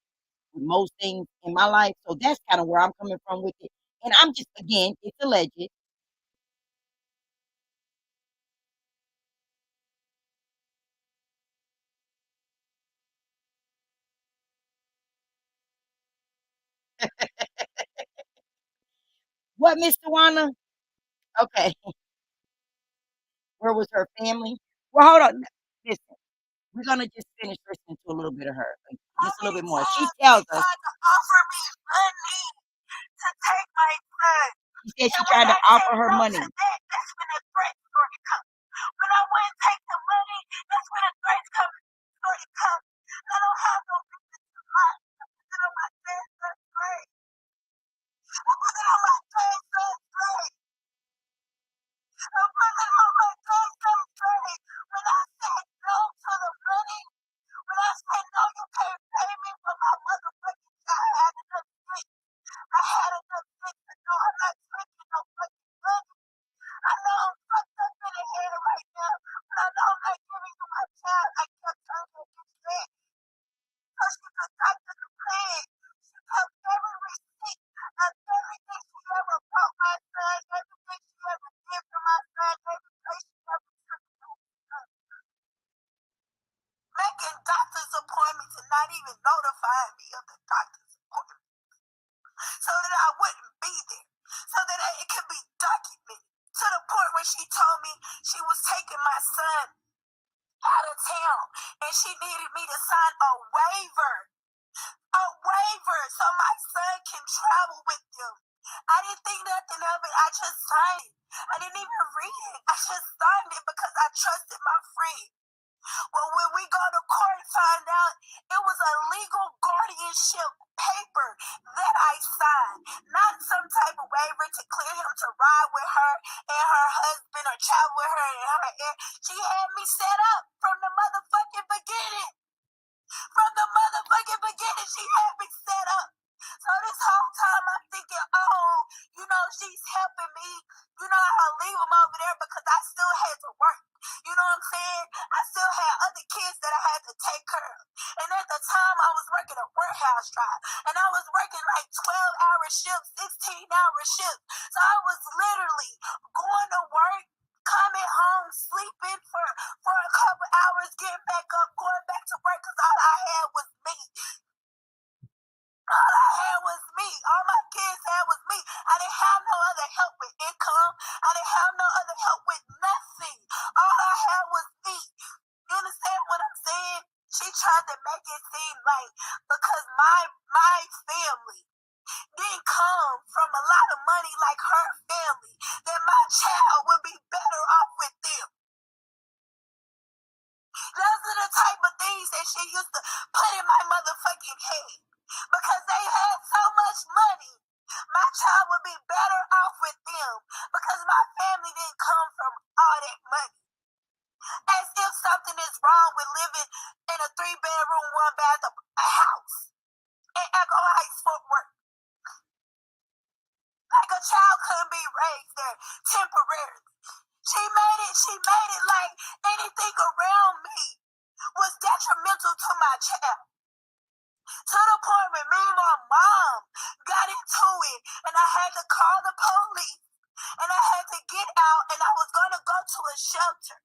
with most things in my life. So that's kind of where I'm coming from with it. And I'm just again, it's alleged. What, Miss Tawana? Okay, where was her family? Well, hold on. Listen, we're gonna just finish listening to a little bit of her, like, How just a little many bit more. She times she tells us. tried to offer me money to take my son? She said And she when tried to I offer said her no money. to that, that's when the threats started coming. When I wouldn't take the money, that's when the threats started coming. I don't have no reason to lie. I put it on my grandson's grave. I put it on my grandson's grave. I put it on my grandson's grave. When I said no to the money, when I said no, you can't pay me for my motherfucking child, I had enough sense to know I'm not taking no fucking money. I know I'm fucked up in the head right now, but I know I'm not giving you my child. I kept turning against that. So she conducted the plan. She kept every receipt of everything she ever bought my son, everything she ever did for my son, every place she ever took me to. Making doctor's appointments and not even notifying me of the doctor's appointment so that I wouldn't be there, so that it could be documented. To the point where she told me she was taking my son out of town and she needed me to sign a waiver so my son can travel with them. I didn't think nothing of it. I just signed it. I didn't even read it. I just signed it because I trusted my friend. Well, when we go to court and find out it was a legal guardianship paper that I signed, not some type of waiver to clear him to ride with her and her husband or travel with her and her. She had me set up from the motherfucking beginning. From the motherfucking beginning, she had me set up. So this whole time I'm thinking, oh, she's helping me. I'll leave them over there because I still had to work. You know what I'm saying? I still had other kids that I had to take care of. And at the time, I was working a warehouse job. And I was working like 12-hour shifts, 16-hour shifts. So I was literally going to work, coming home, sleeping for a couple hours, getting back up, going back to work because all I had was me. All I had was me. All my kids had was me. I didn't have no other help with income. I didn't have no other help with nothing. All I had was me. You understand what I'm saying? She tried to make it seem like because my family didn't come from a lot of money like her family, that my child would be better off with them. Those are the type of things that she used to put in my motherfucking head. Because they had so much money, my child would be better off with them because my family didn't come from all that money. As if something is wrong with living in a 3-bedroom, 1-bath house in Echo Heights, Fort Worth. Like a child couldn't be raised there temporarily. She made it like anything around me was detrimental to my child. To the point where me and my mom got into it and I had to call the police and I had to get out and I was going to go to a shelter.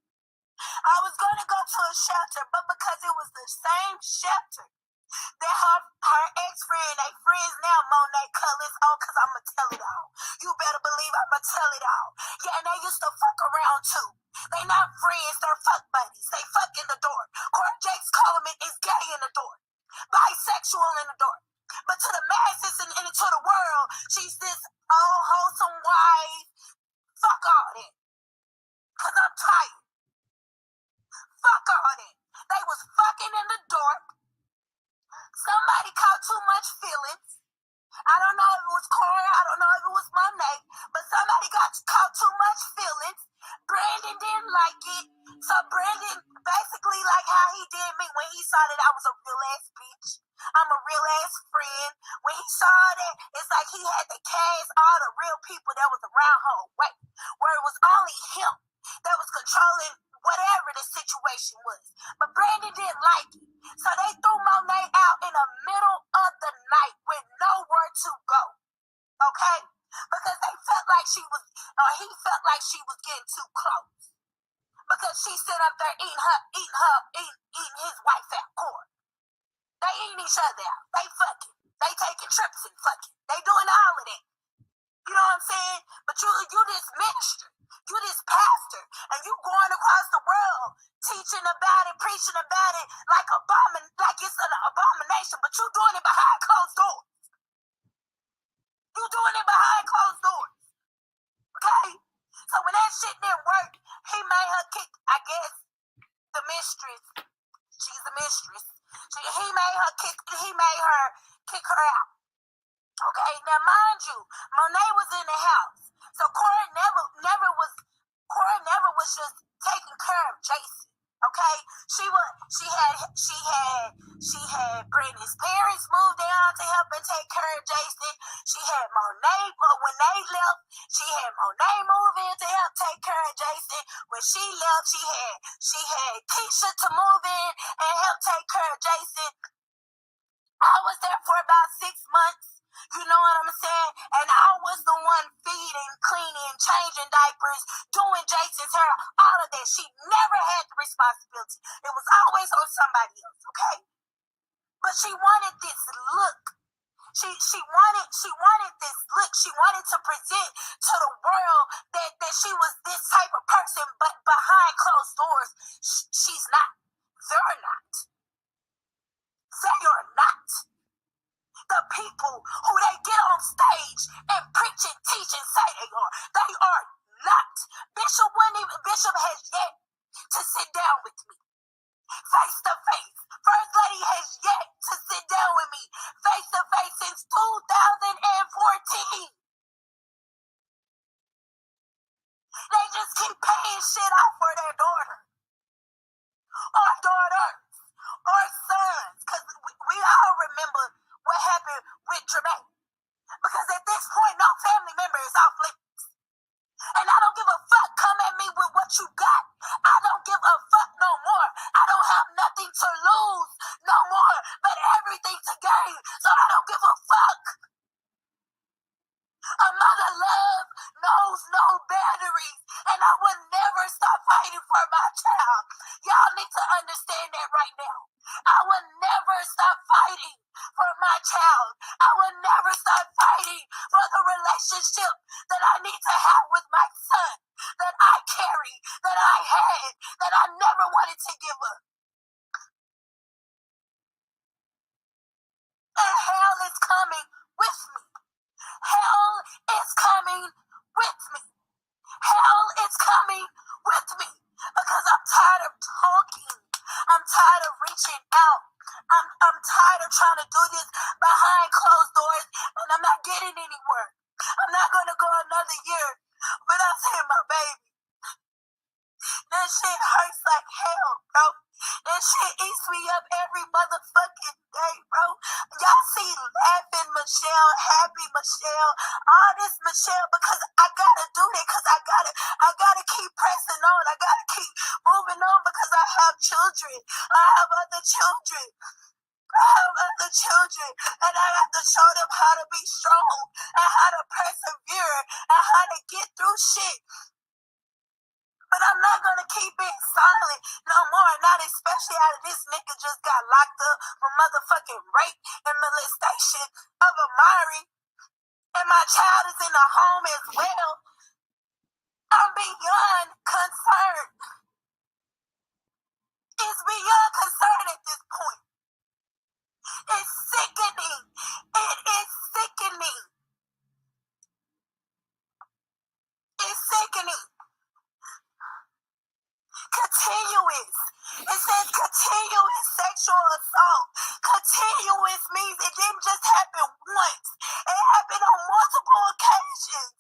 But because it was the same shelter that her ex-friend, they friends now, Monet Cullis, because I'm going to tell it all. You better believe I'm going to tell it all. Yeah, and they used to fuck around too. They not friends, they're fuck buddies. They fuck in the door. Cora Jakes Coleman is gay in the door. Bisexual in the door. But to the masses and to the world, she's this old wholesome wife. Fuck all that. Because I'm tired. Fuck all that. They was fucking in the dark. Somebody caught too much feelings. I don't know if it was Cora, I don't know if it was Monet, but somebody got caught too much feelings. Brandon didn't like it. So Brandon, basically like how he did me when he saw that I was a real ass bitch. I'm a real ass friend. When he saw that, it's like he had to cast all the real people that was around her away. Where it was only him that was controlling whatever the situation was. But Brandon didn't like it. So they threw Monet out in the middle of the night with nowhere to go. Okay? Because they felt like he felt like she was getting too close. Because she sit up there eating his wife out, Cora. They eating each other out. They fucking. They taking trips and fucking. They doing all of that. You know what I'm saying? But you this minister. You this pastor. And you going across the world teaching about it, preaching about it like it's an abomination. But you doing it behind closed doors. You doing it behind closed doors. Okay? So when that shit didn't work, he made her kick, I guess, the mistress. She's the mistress. He made her kick her out. Okay, now mind you, Monet was in the house. So Cora never was just taking care of Jason. Okay? She had Brandon's parents moved down to help and take care of Jason. She had Monet, but when they left, she had Monet move in to help take care of Jason. When she left, she had Keisha to move in and help take care of Jason. I was there for about 6 months. You know what I'm saying? And I was the one feeding, cleaning, changing diapers, doing Jason's hair, all of that. She never had the responsibility. It was always on somebody else, okay? But she wanted this look. She wanted this look. She wanted to present to the world that she was this type of person, but behind closed doors, she's not. They're not. They are not. The people who they get on stage and preach and teach and say they are not. Bishop has yet to sit down with me face to face. First Lady has yet to sit down with me face to face since 2014. They just keep paying shit off for their daughter or daughters or sons. Because we all remember what happened with Jermaine. Because at this point, no family member is off limits. And I don't give a fuck. Come at me with what you got. I don't give a fuck no more. I don't have nothing to lose no more, but everything to gain. So I don't give a fuck. A mother love knows no boundaries, and I will never stop fighting for my child. Y'all need to understand that right now. I will never stop fighting for my child. I will never stop fighting for the relationship that I need to have with my son, that I carry, that I had, that I never wanted to give up. And hell is coming with me. Hell is coming with me. Hell is coming with me because I'm tired of talking. I'm tired of reaching out. I'm tired of trying to do this behind closed doors and I'm not getting anywhere. I'm not going to go another year without seeing my baby. That shit hurts like hell, bro. That shit eats me up every motherfucking day, bro. Y'all see laughing Michelle, happy Michelle, all this Michelle because I gotta do that because I gotta keep pressing on. I gotta keep moving on because I have children. I have other children. I have other children and I have to show them how to be strong and how to persevere and how to get through shit. But I'm not gonna keep being silent no more. Not especially out of this nigga just got locked up for motherfucking rape and molestation of Amari. And my child is in a home as well. I'm beyond concerned. It's beyond concern at this point. It's sickening. It is sickening. It's sickening. Continuous. It says continuous sexual assault. Continuous means it didn't just happen once. It happened on multiple occasions.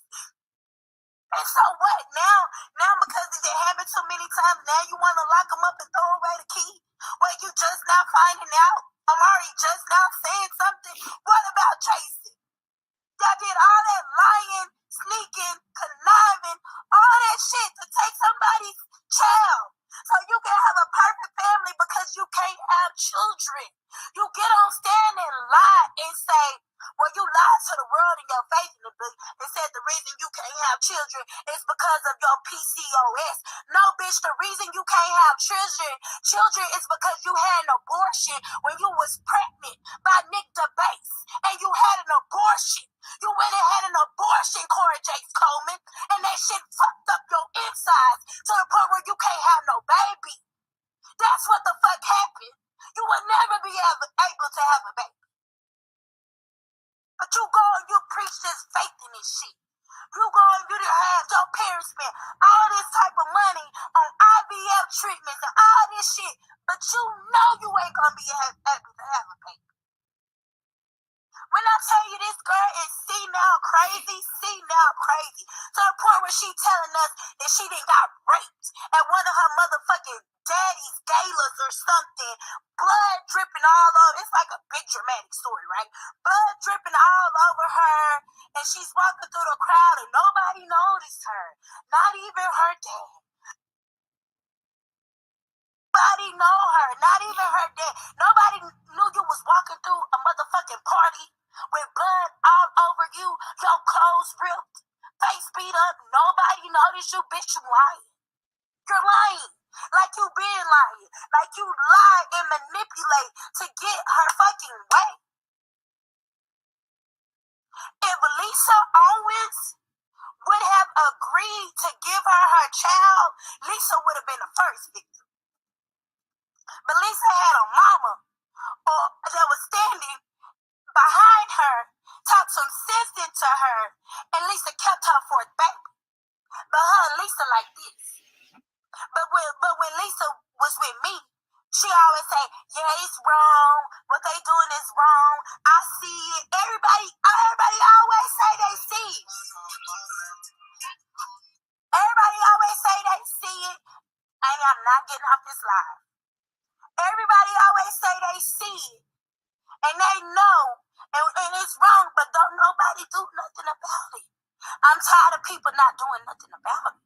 And so what now? Now because it happened so many times, now you want to lock them up and throw away the key? What, you just now finding out? Amari just now saying something? What about Jason? Y'all did all that lying, sneaking, conniving, all that shit to take somebody's child. So you can have a perfect family because you can't have children. You get on stand and lie and say, well, you lied to the world in your face and said the reason you can't have children is because of your PCOS. No, bitch, the reason you can't have children is because you had an abortion when you was pregnant by Nick DeBase and you had an abortion. You went and had an abortion, Cora Jakes Coleman, and that shit fucked up your insides to the point where you can't have no baby. That's what the fuck happened. You will never be able to have a baby. But you go and you preach this faith in this shit. You go and you have your parents spend all this type of money on IVF treatments and all this shit, but you know you ain't gonna be able to have a baby. When I tell you this girl is senile crazy, to the point where she telling us that she done got raped at one of her motherfucking daddy's galas or something, blood dripping all over. It's like a big dramatic story, right? Blood dripping all over her, and she's walking through the crowd and nobody noticed her, not even her dad. Nobody know her, not even her dad. Nobody knew you was walking through a motherfucking party with blood all over you, your clothes ripped, face beat up. Nobody noticed you, bitch. You lying. You're lying. Like you been lying. Like you lie and manipulate to get her fucking way. If Lisa Owens would have agreed to give her child, Lisa would have been the first victim. But Lisa had a mama that was standing behind her, talked some sense into her, and Lisa kept her fourth baby. But her and Lisa like this. But when Lisa was with me, she always say, yeah, it's wrong. What they doing is wrong. I see it. Everybody always say they see it. Everybody always say they see it. And I'm not getting off this live. Everybody always say they see it. And they know, and it's wrong, but don't nobody do nothing about it. I'm tired of people not doing nothing about it.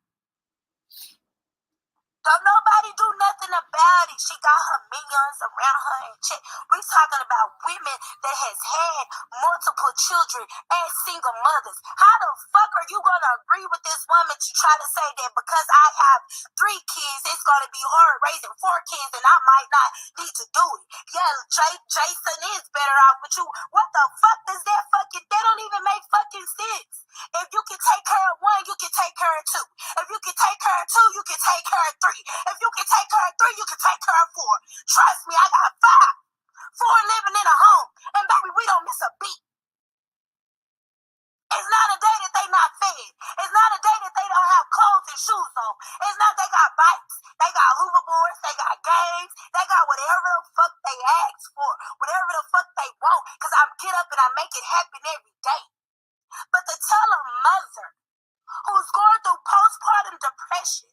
Don't nobody do nothing about it. She got her millions around her and check. We talking about women that has had multiple children and single mothers. How the fuck are you gonna agree with this woman to try to say that because I have 3 kids, it's gonna be hard raising 4 kids and I might not need to do it? Yeah, Jason is better off with you. What the fuck does that fucking? They don't even make fucking sense. If you can take care of 1, you can take care of 2. If you can take care of 2, you can take care of 3. If you can take care of 3, you can take care of 4. Trust me, I got 5. 4 living in a home. And baby, we don't miss a beat. It's not a day that they not fed. It's not a day that they don't have clothes and shoes on. It's not they got bikes. They got hoverboards. They got games. They got whatever the fuck they ask for. Whatever the fuck they want. Because I get up and I make it happen every day. But to tell a mother who's going through postpartum depression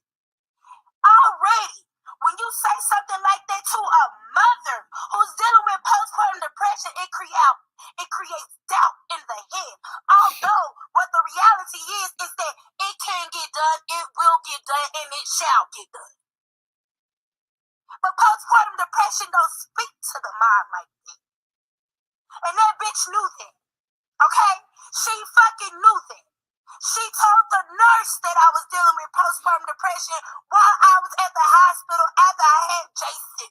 already, when you say something like that to a mother who's dealing with postpartum depression, it creates doubt in the head. Although what the reality is that it can get done, it will get done, and it shall get done. But postpartum depression don't speak to the mind like that. And that bitch knew that. Okay? She fucking knew that. She told the nurse that I was dealing with postpartum depression while I was at the hospital after I had Jason.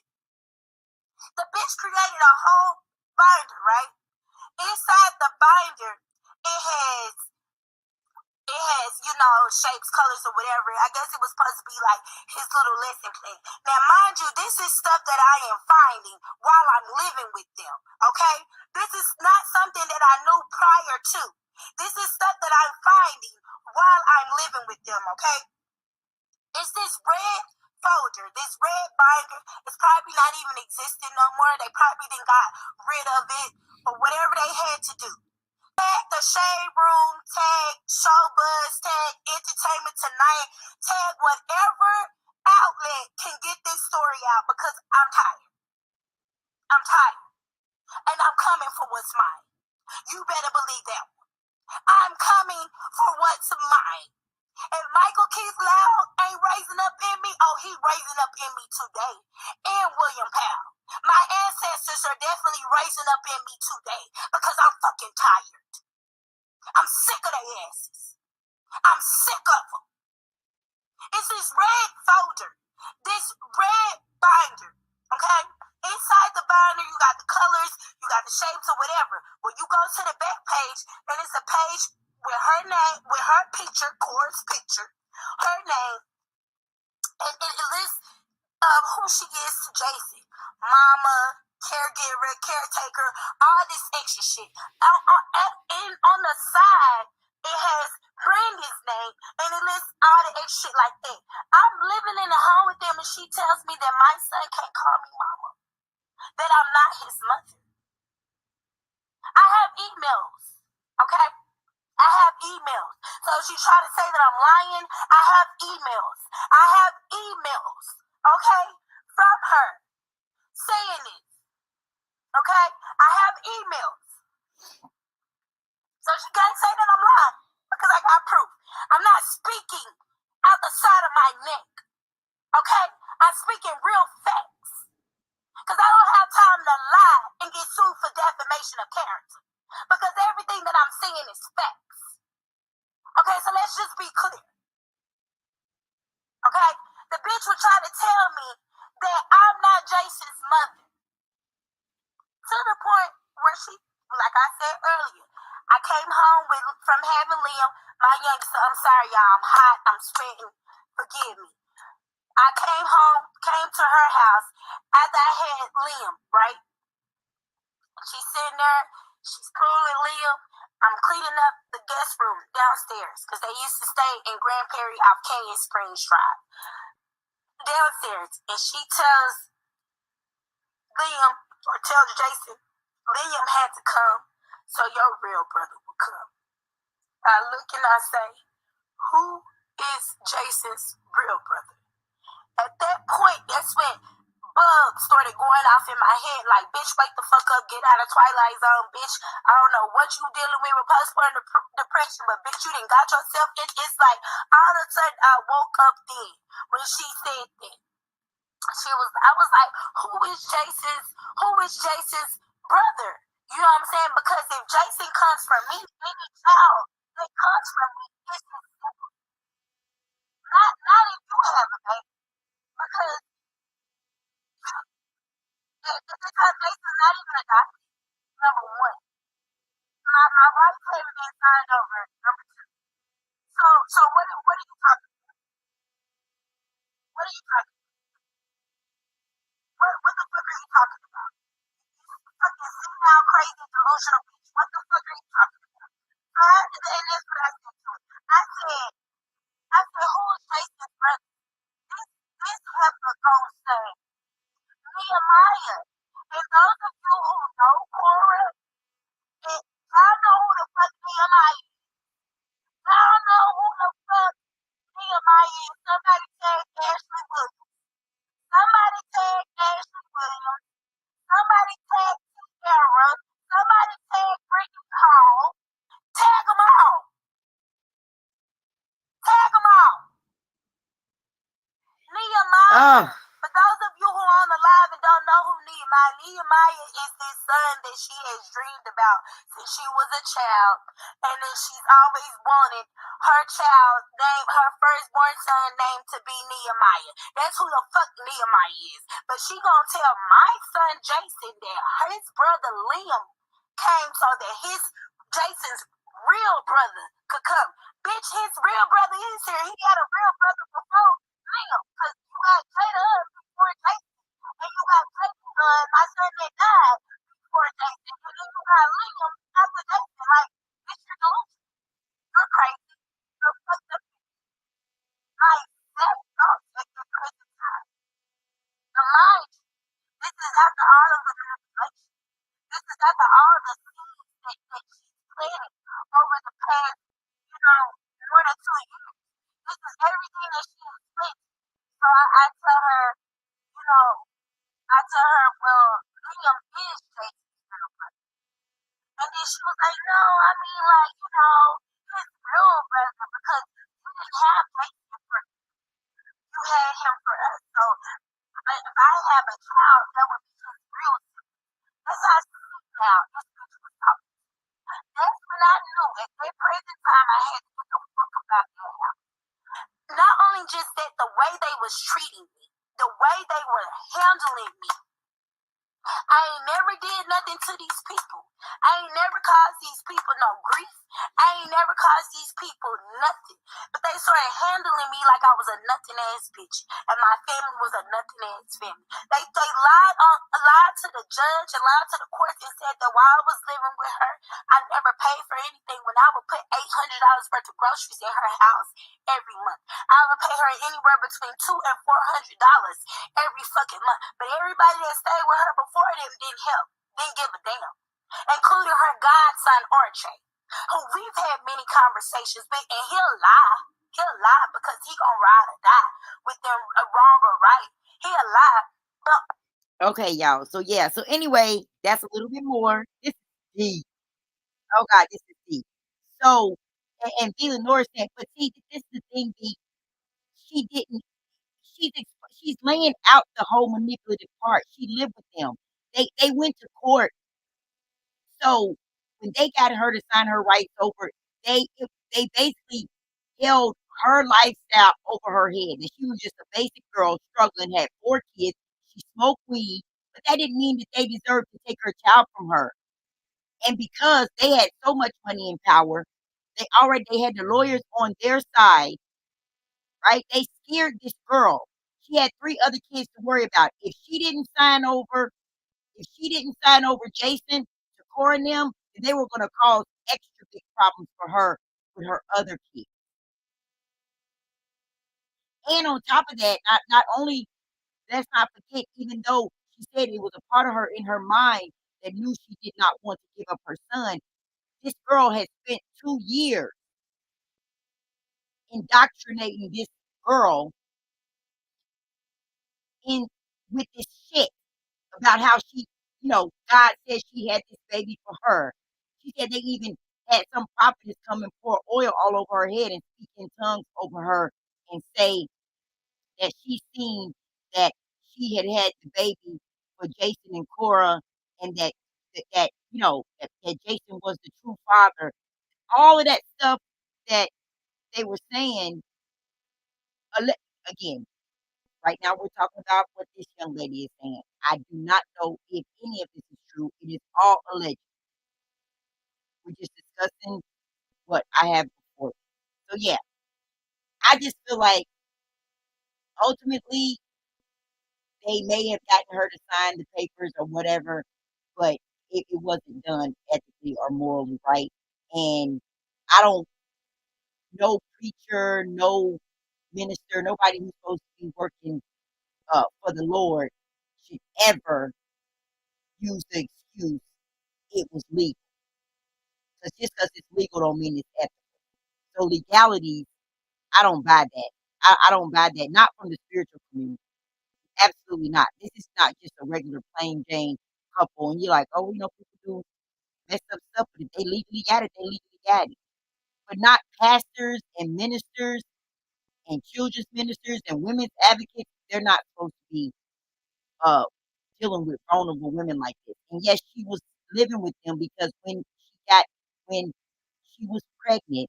The bitch created a whole binder, right? Inside the binder, it has, shapes, colors, or whatever. I guess it was supposed to be like his little lesson plan. Now, mind you, this is stuff that I am finding while I'm living with them, okay? This is not something that I knew prior to. This is stuff that I'm finding while I'm living with them, okay? It's this red folder, this red binder. It's probably not even existing no more. They probably done got rid of it or whatever they had to do. Tag the Shade Room, tag Showbuzz, tag Entertainment Tonight, tag whatever outlet can get this story out because I'm tired. I'm tired. And I'm coming for what's mine. You better believe that one. I'm coming for what's mine. And Michael Keith Loud ain't raising up in me. Oh, he raising up in me today. And William Powell. My ancestors are definitely raising up in me today because I'm fucking tired. I'm sick of their asses. I'm sick of them. It's this red folder, this red binder, okay? Inside the binder, you got the colors, you got the shapes or whatever. When you go to the back page, and it's a page with her name, with her picture, Cora's picture, her name, and it lists who she is to Jason. Mama, caregiver, caretaker, all this extra shit. On the side, it has Brandy's name, and it lists all the extra shit like that. I'm living in the home with them, and she tells me that my son can't call me mama, that I'm not his mother. I have emails, okay? I have emails. So she tried to say that I'm lying. I have emails. I have emails, okay, from her saying it, okay? I have emails. So she can't say that I'm lying because I got proof. I'm not speaking out the side of my neck, okay? I'm speaking real facts because I don't have time to lie and get sued for defamation of character because everything that I'm saying is facts. Okay, so let's just be clear. Okay? The bitch would try to tell me that I'm not Jason's mother. To the point where she, like I said earlier, I came home from having Liam, my youngest son. I'm sorry, y'all. I'm hot. I'm sweating. Forgive me. I came to her house after I had Liam, right? She's sitting there. She's cooling Liam. I'm cleaning up the guest room downstairs because they used to stay in Grand Prairie off Canyon Springs Drive. Downstairs, and she tells Liam, or tells Jason, Liam had to come so your real brother would come. I look and I say, who is Jason's real brother? At that point, that's when bug started going off in my head like, bitch, wake the fuck up, get out of Twilight Zone, bitch. I don't know what you dealing with postpartum depression, but bitch, you didn't got yourself in. It's like all of a sudden I woke up then when she said that. I was like, who is Jason's brother? You know what I'm saying? Because if Jason comes from me, any child that comes from me, it's not if you have a baby. Because Jason's not even adopted, number one. My wife haven't been signed over, number two. So what are you talking what are you talking what the fuck are you talking about? Fucking senile crazy delusional bitch. What the fuck are you talking about? So after the and that's what I said to him. I said, who is Jason's brother? This heifer gonna say Nehemiah. And those of you who know Cora, y'all know who the fuck Nehemiah is. Y'all know who the fuck Nehemiah is. Somebody tag Ashley Williams. Somebody tag Ashley Williams. Somebody tag Tiara. Somebody tag Brittany Hall. Tag them all. Tag them all. Nehemiah. For those of you who are on the live and don't know who Nehemiah is this son that she has dreamed about since she was a child, and then she's always wanted her child named her firstborn son named to be Nehemiah. That's who the fuck Nehemiah is. But she gonna tell my son Jason that his brother Liam came so that Jason's real brother could come. Bitch, his real brother is here. He had a real brother before Liam, because you had Jada before Jason, and you got Jason, my son that died before Jason, and then you got Liam after Jason. Like, bitch, you're delusional. You're crazy. You're fucked up. Like, that's not at the present time. And mind you, this is after all of the manipulation. This is after all the seeds that she's planted over the past, more than 2 years. This is everything that she has planted. So I tell her, well, Liam is Jason's real brother. And then she was like, no, I mean, like, his real brother, because you didn't have Jason for you had him for us. So if I have a child, that would be his real son. That's how she speaks now. This bitch was talking. That's when I knew at that present time I had to get the fuck about that house. Not only just that, the way they was treating me, the way they were handling me. I ain't never did nothing to these people. I ain't never caused these people no grief. I ain't never caused these people nothing. But they started handling me like I was a nothing ass bitch, and my family was a nothing ass family. They lied to the judge and lied to the court and said that while I was living with her, I never paid for anything when I would put $800 worth of groceries in her house every month. I would pay her anywhere between $200 and $400 every fucking month. But everybody that stayed with her before them didn't help, didn't give a damn, including her godson Archie, who we've had many conversations with, and he'll lie. He'll lie because he gonna ride or die with them wrong or right. He'll lie. But Okay, y'all. So yeah. So anyway, that's a little bit more. This is deep. Oh God, this is deep. So and Vila Norris said, but see, this is the thing, B. She didn't. She's laying out the whole manipulative part. She lived with them. They went to court. So when they got her to sign her rights over, they basically held her lifestyle over her head. And she was just a basic girl struggling, had 4 kids. She smoked weed, but that didn't mean that they deserved to take her child from her. And because they had so much money and power, they had the lawyers on their side, right? They scared this girl. She had 3 other kids to worry about. If she didn't sign over Jason to Cora and them, then they were going to cause extra big problems for her with her other kids. And on top of that, not only, let's not forget, even though she said it was a part of her in her mind that knew she did not want to give up her son, this girl had spent 2 years indoctrinating this girl in with this shit about how God said she had this baby for her. She said they even had some prophetess come and pour oil all over her head and speak in tongues over her and say that she seen that she had had the baby for Jason and Cora, and that Jason was the true father. All of that stuff that they were saying, ale- again, right now we're talking about what this young lady is saying. I do not know if any of this is true. It is all alleged. We're just discussing what I have before. So yeah, I just feel like ultimately they may have gotten her to sign the papers or whatever, but it wasn't done ethically or morally right. And I don't, no preacher, no minister, nobody who's supposed to be working for the Lord should ever use the excuse it was legal. Because just because it's legal don't mean it's ethical. So legality, I don't buy that. I don't buy that. Not from the spiritual community. Absolutely not. This is not just a regular plain Jane couple, and you're like, oh, people do messed up stuff, but if they legally got it, they legally got it. But not pastors and ministers and children's ministers and women's advocates. They're not supposed to be uh, dealing with vulnerable women like this. And yes, she was living with them because when she was pregnant,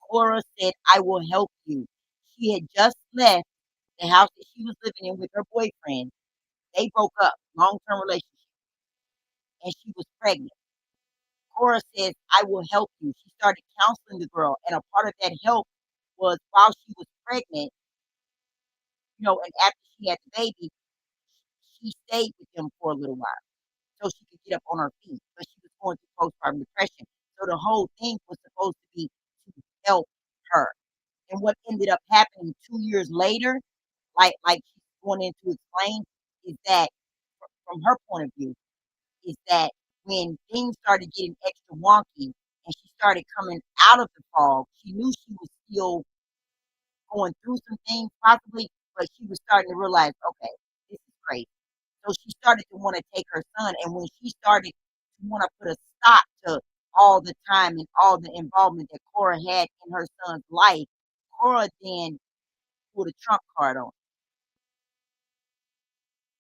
Cora said, "I will help you." She had just left the house that she was living in with her boyfriend. They broke up, long term relationship, and she was pregnant. Cora says, "I will help you." She started counseling the girl, and a part of that help was while she was pregnant, and after she had the baby, she stayed with them for a little while so she could get up on her feet. But she was going through postpartum depression. So the whole thing was supposed to be to help her. And what ended up happening 2 years later, like she's going in to explain, is that from her point of view, is that when things started getting extra wonky and she started coming out of the fog, she knew she was still going through some things possibly, but she was starting to realize, okay, this is crazy. So she started to want to take her son. And when she started to want to put a stop to all the time and all the involvement that Cora had in her son's life, Cora then pulled a trump card on.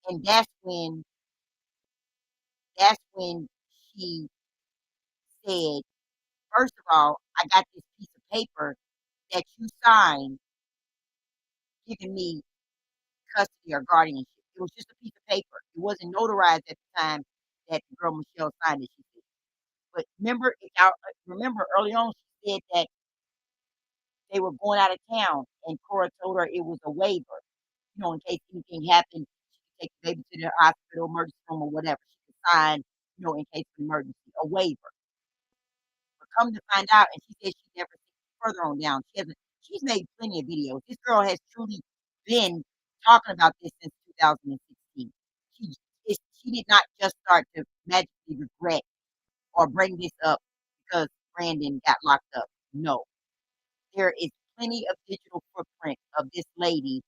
And that's when she said, first of all, I got this piece of paper that you signed giving me custody or guardianship. It was just a piece of paper. It wasn't notarized at the time that the girl Michelle signed it. She said. But remember, if y'all remember early on, she said that they were going out of town, and Cora told her it was a waiver. In case anything happened, she could take the baby to the hospital, emergency room, or whatever. She could sign, in case of emergency, a waiver. But come to find out, and she said she never seen further on down. She's made plenty of videos. This girl has truly been talking about this since 2016. She she did not just start to magically regret or bring this up because Brandon got locked up. No, there is plenty of digital footprint of this lady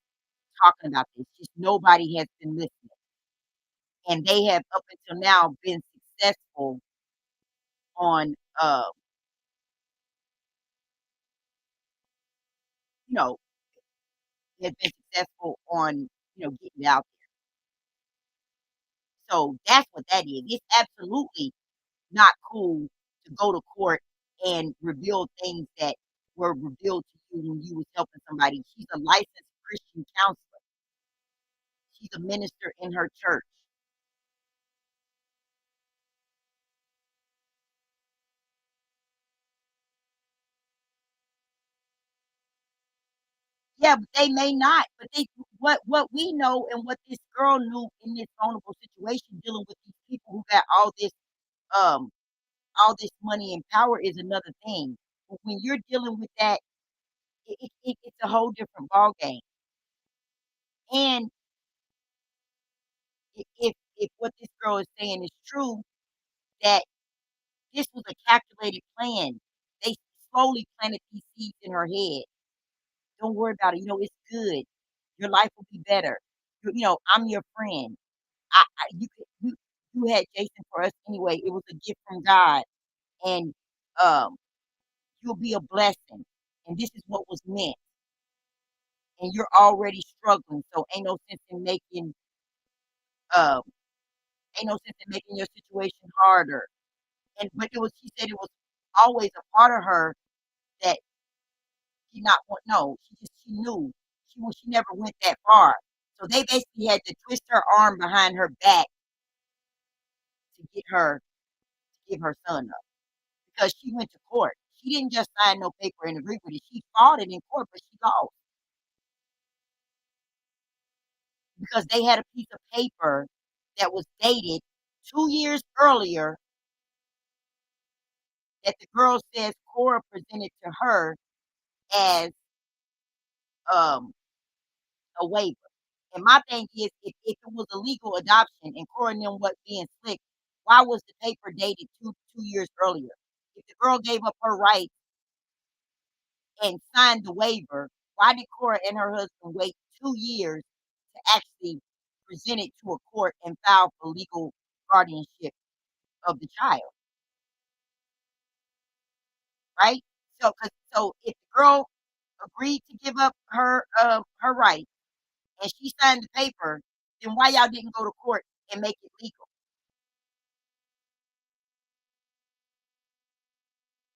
talking about this. Just nobody has been listening, and they have up until now been successful on, you know, have been successful on, getting it out there. So that's what that is. It's absolutely not cool to go to court and reveal things that were revealed to you when you was helping somebody. She's a licensed Christian counselor. She's a minister in her church. Yeah, but they may not. But what we know and what this girl knew in this vulnerable situation, dealing with these people who got um all this money and power is another thing. But when you're dealing with that, it's a whole different ball game. And if what this girl is saying is true, that this was a calculated plan. They slowly planted these seeds in her head. Don't worry about it. It's good. Your life will be better. I'm your friend. I you had Jason for us anyway. It was a gift from God, and um, you'll be a blessing. And this is what was meant. And you're already struggling, so um, ain't no sense in making your situation harder. And but she said it was always a part of her that she not want. No, she knew she never went that far. So they basically had to twist her arm behind her back to get her to give her son up because she went to court. She didn't just sign no paper and agree with it. She fought it in court, but she lost because they had a piece of paper that was dated 2 years earlier that the girl says Cora presented to her as um, a waiver. And my thing is, if it was a legal adoption and Cora and them was being slick, why was the paper dated two years earlier? If the girl gave up her rights and signed the waiver, why did Cora and her husband wait 2 years to actually present it to a court and file for legal guardianship of the child? Right? So if the girl agreed to give up her rights and she signed the paper, then why y'all didn't go to court and make it legal?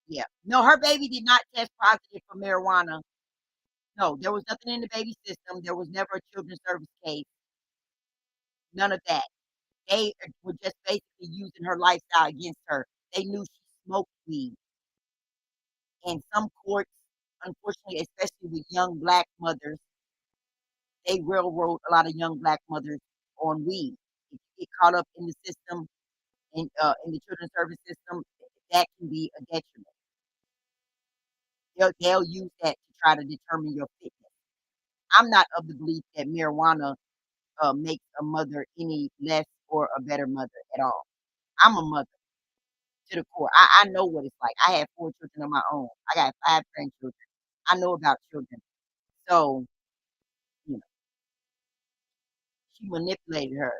Yeah. No, her baby did not test positive for marijuana. No, there was nothing in the baby system. There was never a children's service case. None of that. They were just basically using her lifestyle against her. They knew she smoked weed. And some courts, unfortunately, especially with young black mothers, they railroad a lot of young black mothers on weed. If you get caught up in the system, in the children's service system, that can be a detriment. They'll use that to try to determine your fitness. I'm not of the belief that marijuana makes a mother any less or a better mother at all. I'm a mother to the core. I know what it's like. I have 4 children of my own. I got 5 grandchildren. I know about children. So, you know, she manipulated her.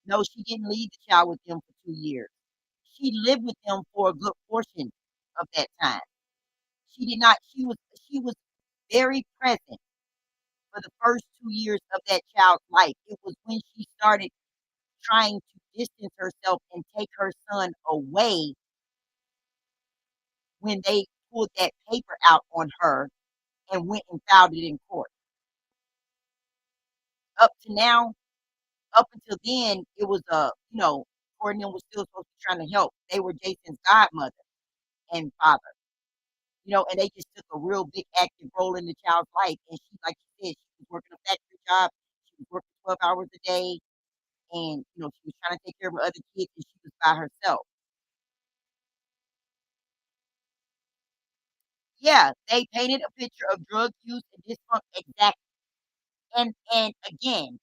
No, she didn't leave the child with them for 2 years. She lived with them for a good portion of that time. She did not. She was very present for the first 2 years of that child's life. It was when she started trying to distance herself and take her son away when they pulled that paper out on her and went and filed it in court. Up to now, up until then, it was Courtney was still supposed to be trying to help. They were Jason's godmother and father, and they just took a real big active role in the child's life. And she, like she said, she was working a factory job. She was working 12 hours a day, and she was trying to take care of her other kids, and she was by herself. Yeah, they painted a picture of drug use and dysfunction. Exactly. And again,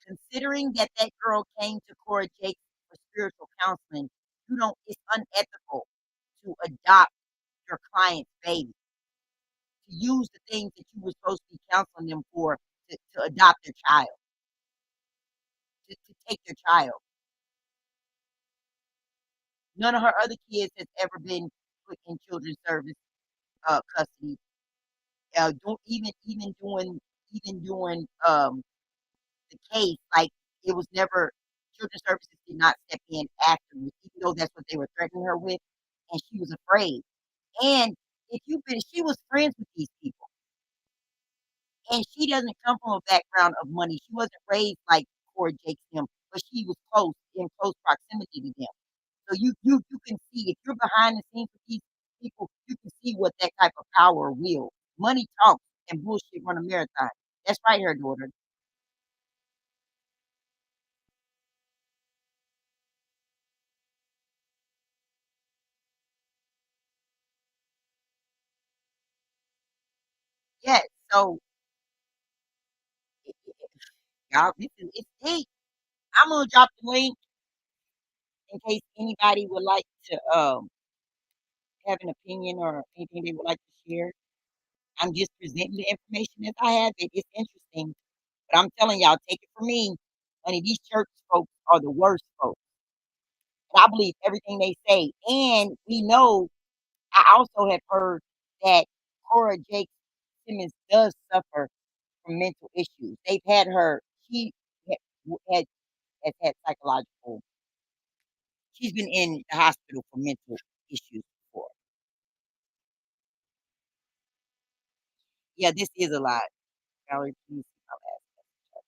considering that girl came to Cora Jakes for spiritual counseling, it's unethical to adopt your client's baby, to use the things that you were supposed to be counseling them for to adopt their child, to take their child. None of her other kids has ever been put in children's service custody. Don't even doing the case, like it was never children's services did not step in afterwards, even though that's what they were threatening her with, and she was afraid. And she was friends with these people, and she doesn't come from a background of money. She wasn't raised like Cora Jakes them, but she was in close proximity to them. So you can see if you're behind the scenes with these people, you can see what that type of power will. Money talks and bullshit run a marathon. That's right, her daughter. Yes. So y'all, it's deep. I'm gonna drop the link in case anybody would like to have an opinion or anything they would like to share. I'm just presenting the information as I have it. It's interesting, but I'm telling y'all, take it from me, honey, these church folks are the worst folks, and I believe everything they say, and we know I also have heard that Cora Jakes Simmons does suffer from mental issues. They've had her she ha had has had psychological she's been in the hospital for mental issues before. Yeah, this is a lot. Valerie, please see my last message I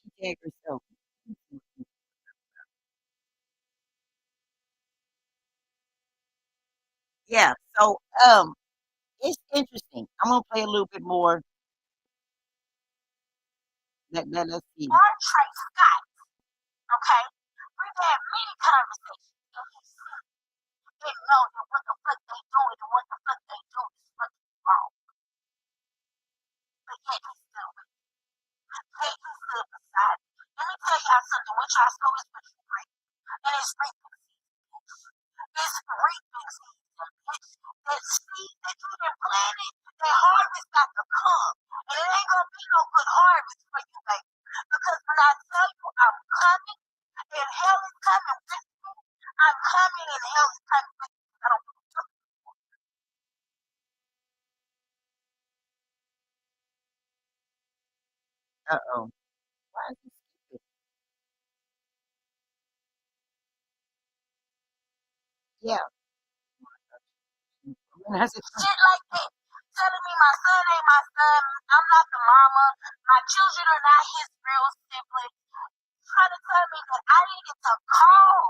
She tagged herself. Yeah, so, it's interesting. I'm gonna play a little bit more. Let's see. Trey Scott, okay? We've had many conversations, and he said, didn't know that what the fuck they doing and what the fuck they do is fucking wrong. But yet he's still with me. Yet he stood beside me. Let me tell y'all something. What y'all sow is what you reap. And it's reaping season. It's reaping season, bitch. That seed that you done planted, that harvest got to come. And it ain't gonna be no good harvest for you, baby. Because when I tell you I'm coming, and hell is coming with me, I'm coming and hell is coming with me. I don't give a fuck. Uh-oh. Why is this stupid? Yeah. That's a Shit like that. Telling me my son ain't my son, I'm not the mama, my children are not his real siblings. Trying to tell me that I needed to call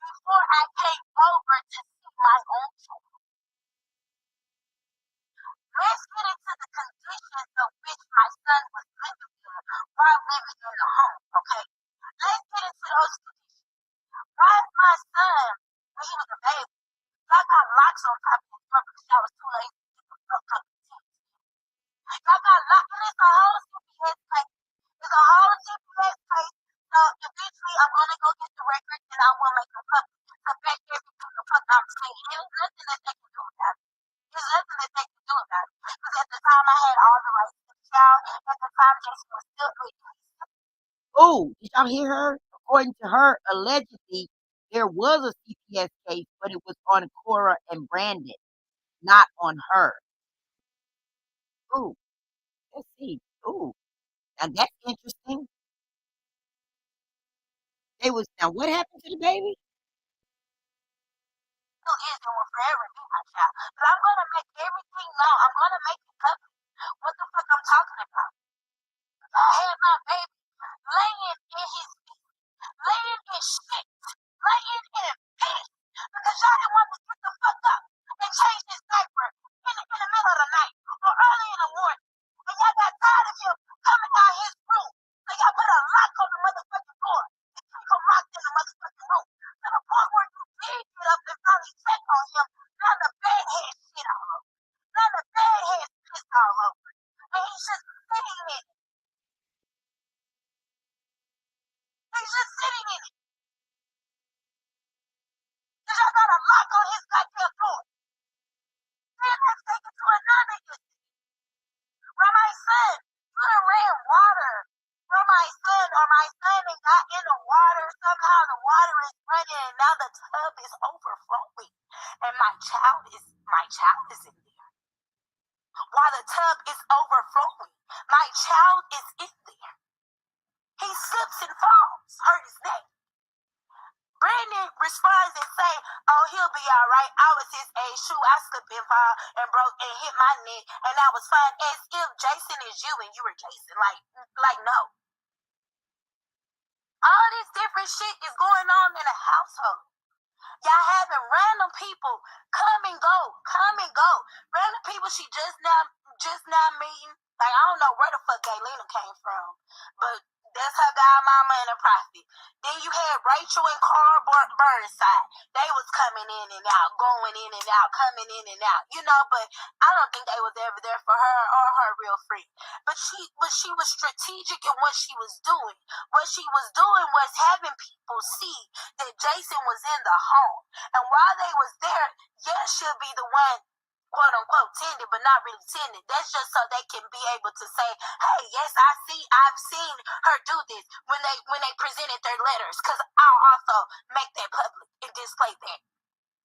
before I came over to see my own children. Let's get into the conditions of which my son was living in while living in the home, okay? Let's get into those conditions. Why is my son, when he was a baby, y'all got locks on top of his door because y'all was too lazy to get the fuck up and teach? Y'all got locks, and it's a whole CPS case. It's a whole CPS case. So eventually I'm gonna go get the record and I will make a public to back everything the fuck I'm saying. There's nothing that they can do about it. There's nothing that they can do about it. Because at the time I had all the rights to the child. At the time Jason was still with me. Oh, did y'all hear her? According to her, allegedly, there was a CPS case, but it was on Cora and Brandon, not on her. Ooh, let's see. Ooh, now that's interesting. They was now what happened to the baby? Still is and will forever be my child. But I'm gonna make everything known. I'm gonna make it public. What the fuck I'm talking about? I had my baby laying in his feet, laying in shit, laying in piss. Because y'all didn't want to get the fuck up and change his diaper in the middle of the night or early in the morning. And y'all got tired of him coming out his room. So y'all put a lock on the motherfucking door and keep him locked in the motherfucking room. To the point where you did get up and finally check on him. Now the bed has shit all over. Now the bed has piss all over. And he's just sitting in it. He's just sitting in it. Because y'all got a lock on his goddamn door. Then let's take it to another instance. Where my son could have ran water. Where my son or my son and got in the water. Somehow the water is running and now the tub is overflowing. And my child is in there. While the tub is overflowing, my child is in there. He slips and falls, hurt his neck. Brandon responds and say, "Oh, he'll be all right. I was his age. Shoot, I slipped and fall and broke and hit my neck, and I was fine." As if Jason is you and you were Jason. Like no. All this different shit is going on in a household. Y'all having random people come and go, come and go. Random people she just now meeting. Like I don't know where the fuck Gaylena came from, but That's her godmama and a prophet. Then you had Rachel and Cora Burnside. They was coming in and out, going in and out, coming in and out. But I don't think they was ever there for her or her real friend. But she was strategic in what she was doing. What she was doing was having people see that Jason was in the home. And while they was there, yes, she'll be the one, quote unquote, tended, but not really tended. That's just so they can be able to say, hey, yes, I've seen her do this when they presented their letters, because I'll also make that public and display that.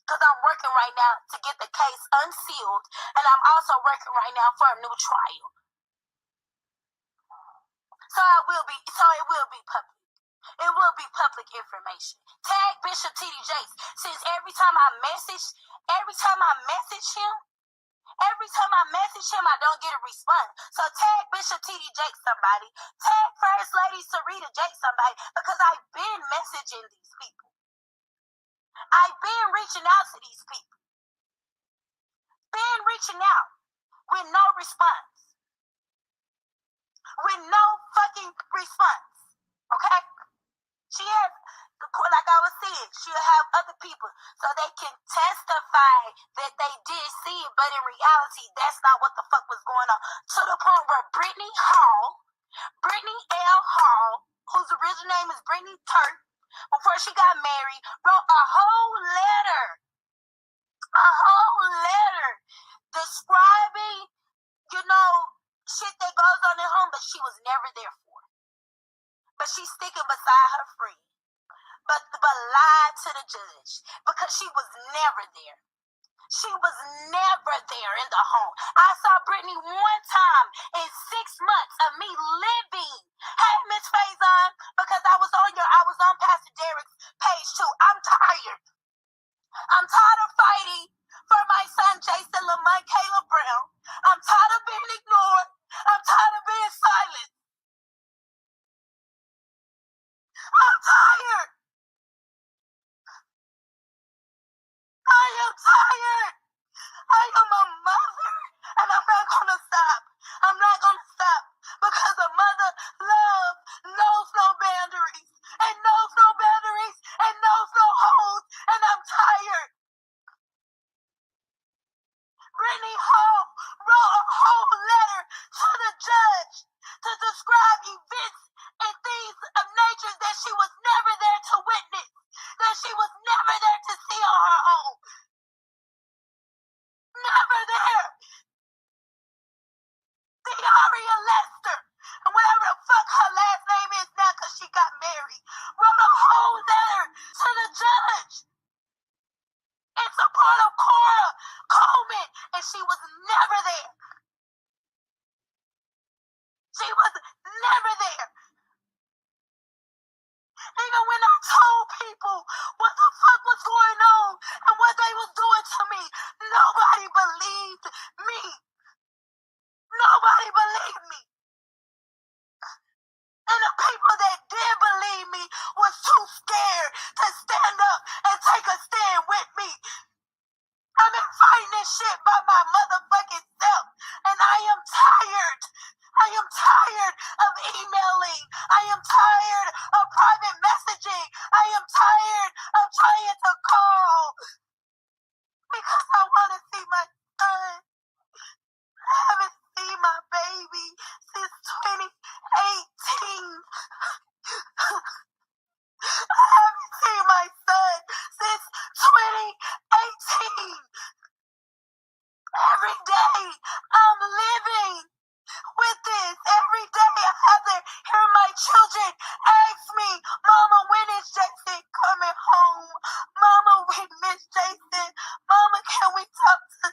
Because I'm working right now to get the case unsealed, and I'm also working right now for a new trial. So it will be public. It will be public information. Tag Bishop T.D. Jakes. Since every time I message him, I don't get a response. So tag Bishop T.D. Jakes somebody. Tag First Lady Sarita Jakes somebody, because I've been messaging these people. I've been reaching out to these people. Been reaching out with no response. With no fucking response. Okay? She has, like I was saying, she'll have other people so they can testify that they did see it, but in reality, that's not what the fuck was going on. To the point where Brittany L. Hall, whose original name is Brittany Turk, before she got married, wrote a whole letter describing, shit that goes on at home, but she was never there for. But she's sticking beside her friend. But lied to the judge because she was never there. She was never there in the home. I saw Brittany one time in 6 months of me living. Hey, Miss Faison, because I was on Pastor Derek's page too. I'm tired. I'm tired of fighting for my son Jason Lamont Caleb Brown. I'm tired of being ignored. I'm tired of being silent. I'm tired. I am tired. I am a mother, and I'm not going to stop. I'm not going to stop, because a mother love knows no boundaries, and knows no boundaries, and knows no holds, and I'm tired. Brittany Hall wrote a whole letter to the judge to describe events and things of nature that she was never there to witness, that she was never there to see on her own. Never there. Diaria Lester, and whatever the fuck her last name is now because she got married, wrote a whole letter to the judge in support of Cora Coleman, and she was never there. She was never there. Even when I told people what the fuck was going on and what they was doing to me, nobody believed me. Nobody believed me. And the people that did believe me was too scared to stand up and take a stand with me. I've been fighting this shit by my motherfucking self, and I am tired. I am tired of emailing. I am tired of private messaging. I am tired of trying to call because I want to see my son. I haven't seen my baby since 2018. I haven't seen my son since 2018. Every day I'm living with this. Every day I have to hear my children ask me, Mama, when is Jason coming home? Mama, we miss Jason. Mama, can we talk to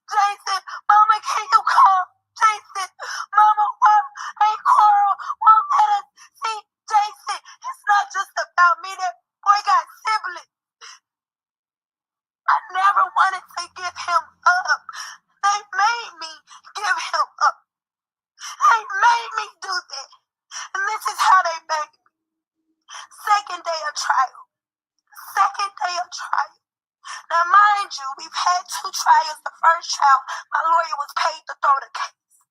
Jason? Mama, can you call Jason? Mama, why ain't Cora won't let us see Jason? It's not just about me. That boy got siblings. I never wanted to give him up. They made me give him up. They made me do that. And this is how they made me. Second day of trial. Now, mind you, we've had 2 trials. The first trial, my lawyer was paid to throw the case.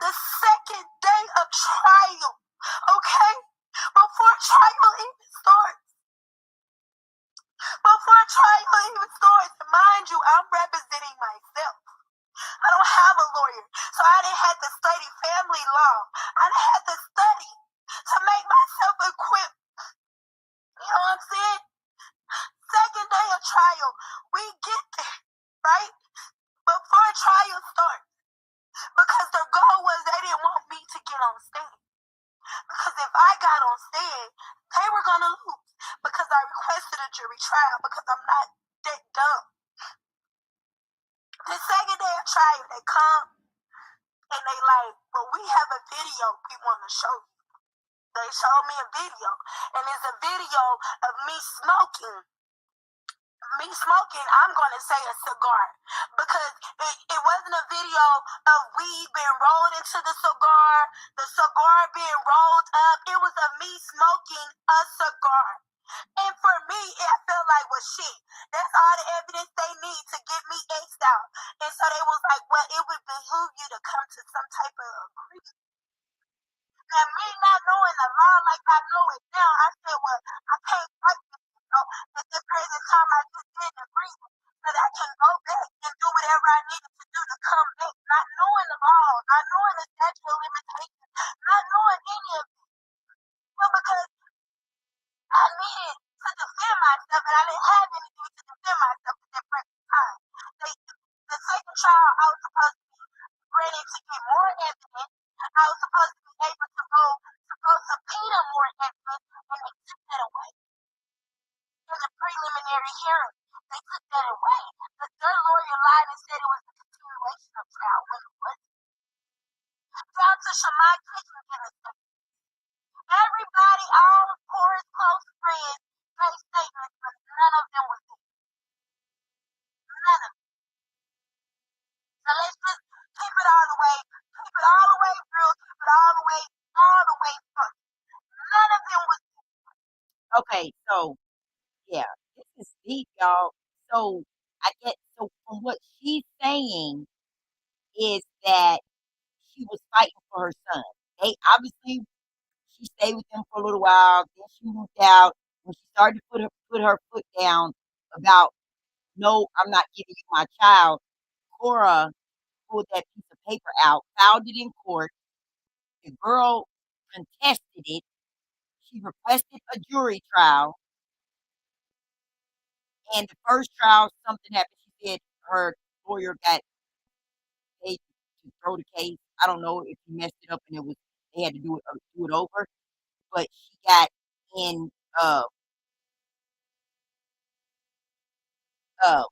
The second day of trial, okay? lawyer. So I didn't have to study family law. I didn't have to study to make myself equipped. You know what I'm saying? Second day of trial, we get there, right? Before trial starts, because the goal was they didn't want me to get on stand. Because if I got on stand, they were gonna lose. Because I requested a jury trial because I'm not that dumb. The second day of trial, they come and they like, well, we have a video we want to show you. They showed me a video, and it's a video of me smoking. I'm going to say a cigar because it wasn't a video of weed being rolled into the cigar being rolled up. It was of me smoking a cigar. And for me, I felt like, well, shit, that's all the evidence they need to get me X'd out. And so they was like, well, it would behoove you to come to some type of agreement. And me not knowing the law like I know it now, I said, well, I can't fight this, at the present time I just did an agreement so that I can go back and do whatever I needed to do to come back, not knowing the law, not knowing the statute of limitations, not knowing any of it. Well, because I needed to defend myself, and I didn't have anything to defend myself at that present time. They, the second trial, I was supposed to be ready to get more evidence. I was supposed to be able to go subpoena more evidence, and they took that away in the preliminary hearing. They took that away. The third lawyer lied and said it was a continuation of trial when it wasn't. Down to Shamai Kitchen giving everybody, all of Cora's close friends, gave statements, but none of them was there. None of them. So let's just keep it all the way, keep it all the way real, keep it all the way first. None of them was there. Okay, so yeah, this is deep, y'all. So I get so from what she's saying is that she was fighting for her son. They obviously she stayed with him for a little while, then she moved out. When she started to put her foot down about no, I'm not giving you my child, Cora pulled that piece of paper out, filed it in court. The girl contested it. She requested a jury trial. And the first trial, something happened. She said her lawyer got paid to throw the case. I don't know if he messed it up and it was they had to do it over. But she got in. Uh, uh,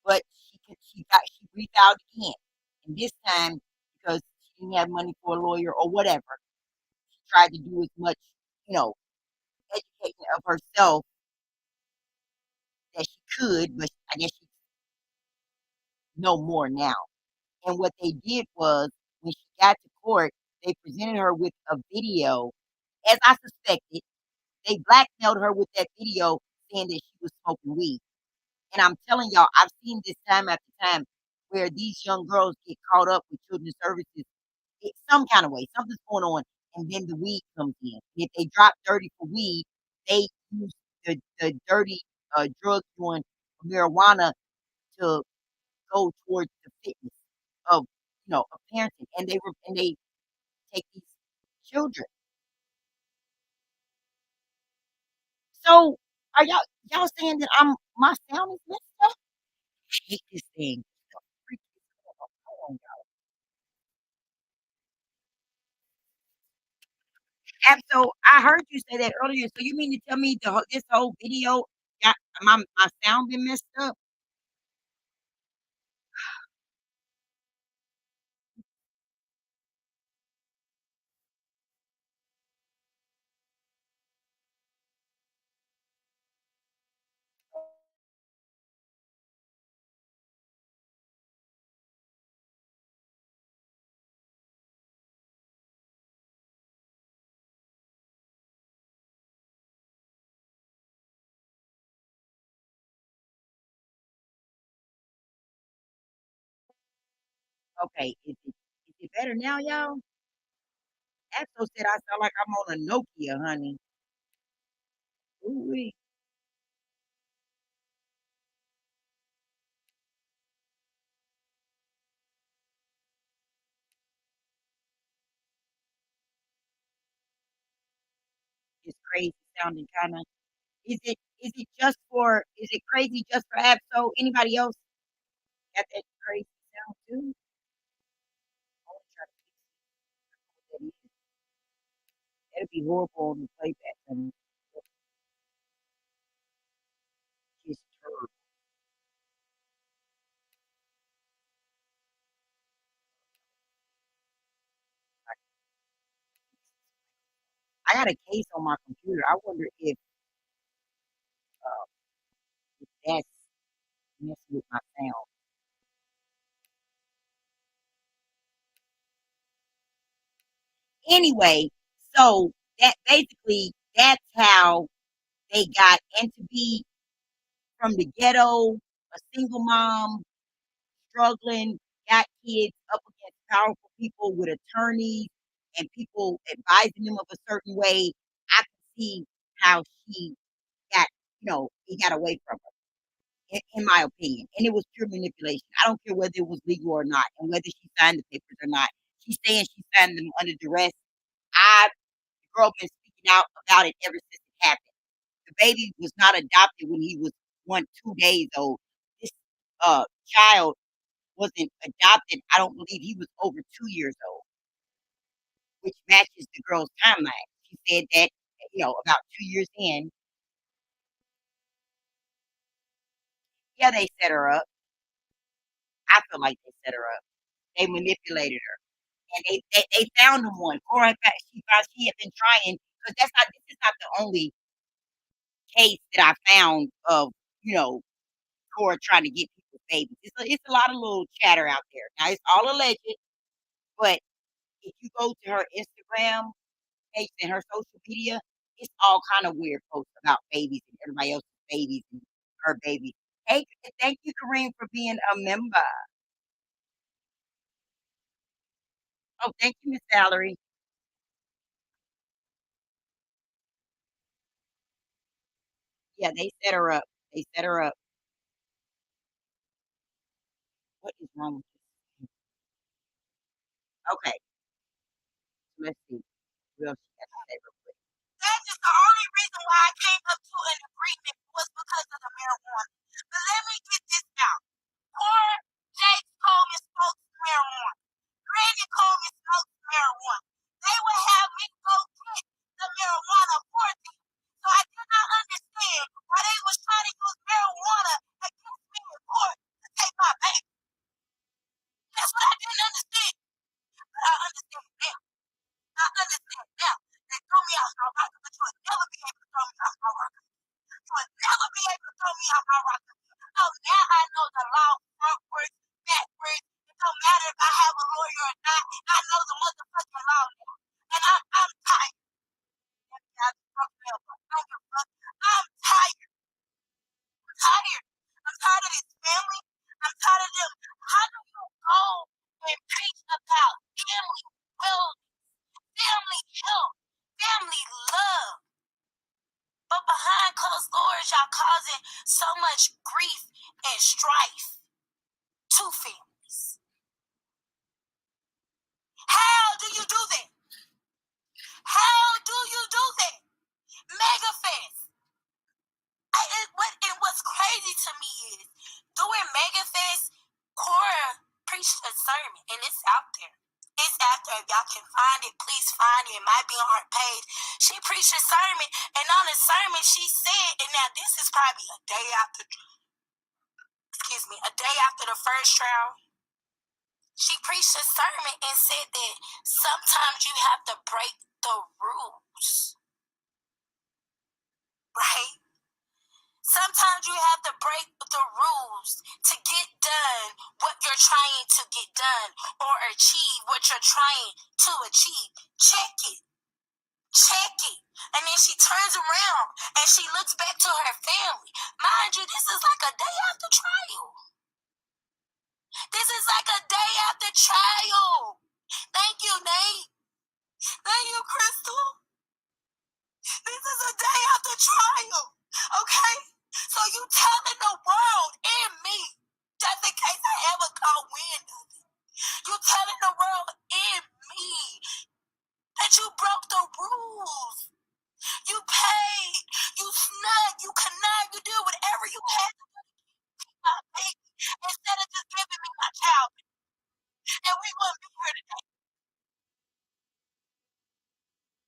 but she refiled again, and this time because she didn't have money for a lawyer or whatever, she tried to do as much, you know, educating of herself that she could. But I guess she know more now. And what they did was, when she got to court, they presented her with a video. As I suspected, they blackmailed her with that video saying that she was smoking weed. And I'm telling y'all, I've seen this time after time where these young girls get caught up with children's services some kind of way. Something's going on, and then the weed comes in. If they drop 30 for weed, they use the dirty drug doing marijuana to go towards the fitness of of parenting, and they take these children. So are y'all saying that my sound is messed up? I hate this thing. Hold on, so I heard you say that earlier. So you mean to tell me this whole video got my sound been messed up? Okay, is it better now, y'all? Axel said I sound like I'm on a Nokia, honey. Ooh-wee. crazy sounding kinda. Is it crazy just for Ab-Soul? Anybody else got that crazy sound too? I wanna try to fix what that is. That'd be horrible on the playback, and just terrible. I got a case on my computer. I wonder uh, if that's messing with my sound. Anyway, so that's how they got and to be from the ghetto, a single mom, struggling, got kids up against powerful people with attorneys and people advising them of a certain way. I can see how she got, he got away from her, in my opinion. And it was pure manipulation. I don't care whether it was legal or not and whether she signed the papers or not. She's saying she signed them under duress. I, the girl, been speaking out about it ever since it happened. The baby was not adopted when he was 2 days old. This child wasn't adopted. I don't believe he was over 2 years old, which matches the girl's timeline. She said that, about 2 years in, yeah, they set her up. I feel like they set her up. They manipulated her, and they found him one. Cora, she had been trying because this is not the only case that I found of you know Cora trying to get people's babies. It's a lot of little chatter out there. Now it's all alleged, but if you go to her Instagram page and her social media, it's all kind of weird posts about babies and everybody else's babies and her baby. Hey, thank you, Kareem, for being a member. Oh, thank you, Miss Valerie. Yeah, they set her up. They set her up. What is wrong with this? Okay, so let's see. What else she got to say real quick? That is the only reason why I came up to an agreement was because of the marijuana. But let me get this out. Cora Jakes Coleman smokes marijuana. Randy Coleman smokes marijuana. They would have me go get the marijuana for them. So I did not understand why they was trying to use marijuana against me in court to take my baby. That's what I didn't understand. But I understand now. I understand now. They threw me out my rocker, but you would never be able to throw me out my rocker. You would never be able to throw me out my rocker. Oh, now I know the law frontwards, backwards. It don't matter if I have a lawyer or not. I know the motherfucking law now. And I'm tired. I just broke me up. I don't give a fuck. I'm tired. I'm tired. I'm tired of this family. I'm tired of them. How do you go and preach about family well, family help, family love? But behind closed doors, y'all causing so much grief and strife to families. How do you do that? How do you do that? Mega fest. What's crazy to me is during Mega Fest, Cora preached a sermon, and it's out there. It's out there. If y'all can find it, please find it. It might be on her page. She preached a sermon, and on the sermon, she said, and now this is probably a day after, a day after the first trial. She preached a sermon and said that sometimes you have to break the rules, right? Sometimes you have to break the rules to get done what you're trying to get done or achieve what you're trying to achieve. Check it. Check it. And then she turns around and she looks back to her family. Mind you, this is like a day after trial. This is like a day after trial. Thank you, Nate. Thank you, Crystal. This is a day after trial. Okay? So you telling the world and me, just in case I ever caught wind of it, you telling the world and me that you broke the rules. You wouldn't be here today.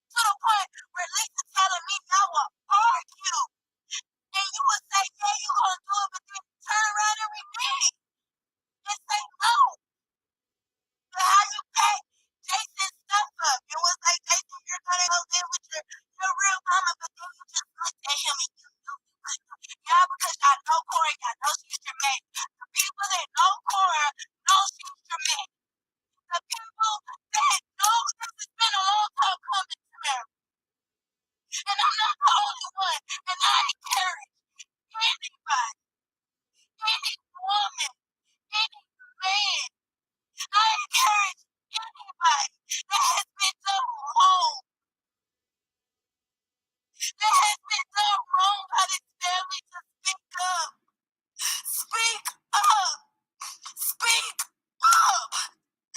To the point where Lisa telling me y'all will argue, and you would say, yeah, you gonna do it, but then turn around and renege and say no. But how you pack Jason's stuff up? It was like, Jason, you're gonna go live with your real mama, but then you just looked at him and y'all, because y'all know Cora, y'all know she's dramatic. The people that know Cora know she's dramatic. The people that know this has been a long time coming to them. And I'm not the only one. And I encourage anybody, any woman, any man, I encourage anybody that has been done wrong, that has been done wrong by this family to speak up. Speak up. Speak up.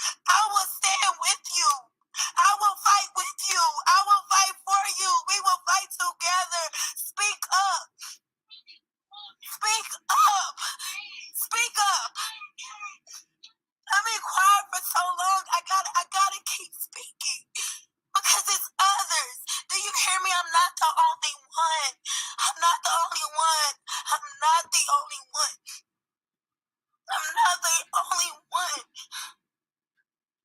I will stand with you. I will fight with you. I will fight for you. We will fight together. Speak up. Speak up. Speak up. I've been quiet for so long. I gotta keep speaking because it's others. Do you hear me? I'm not the only one. I'm not the only one. I'm not the only one. I'm not the only one.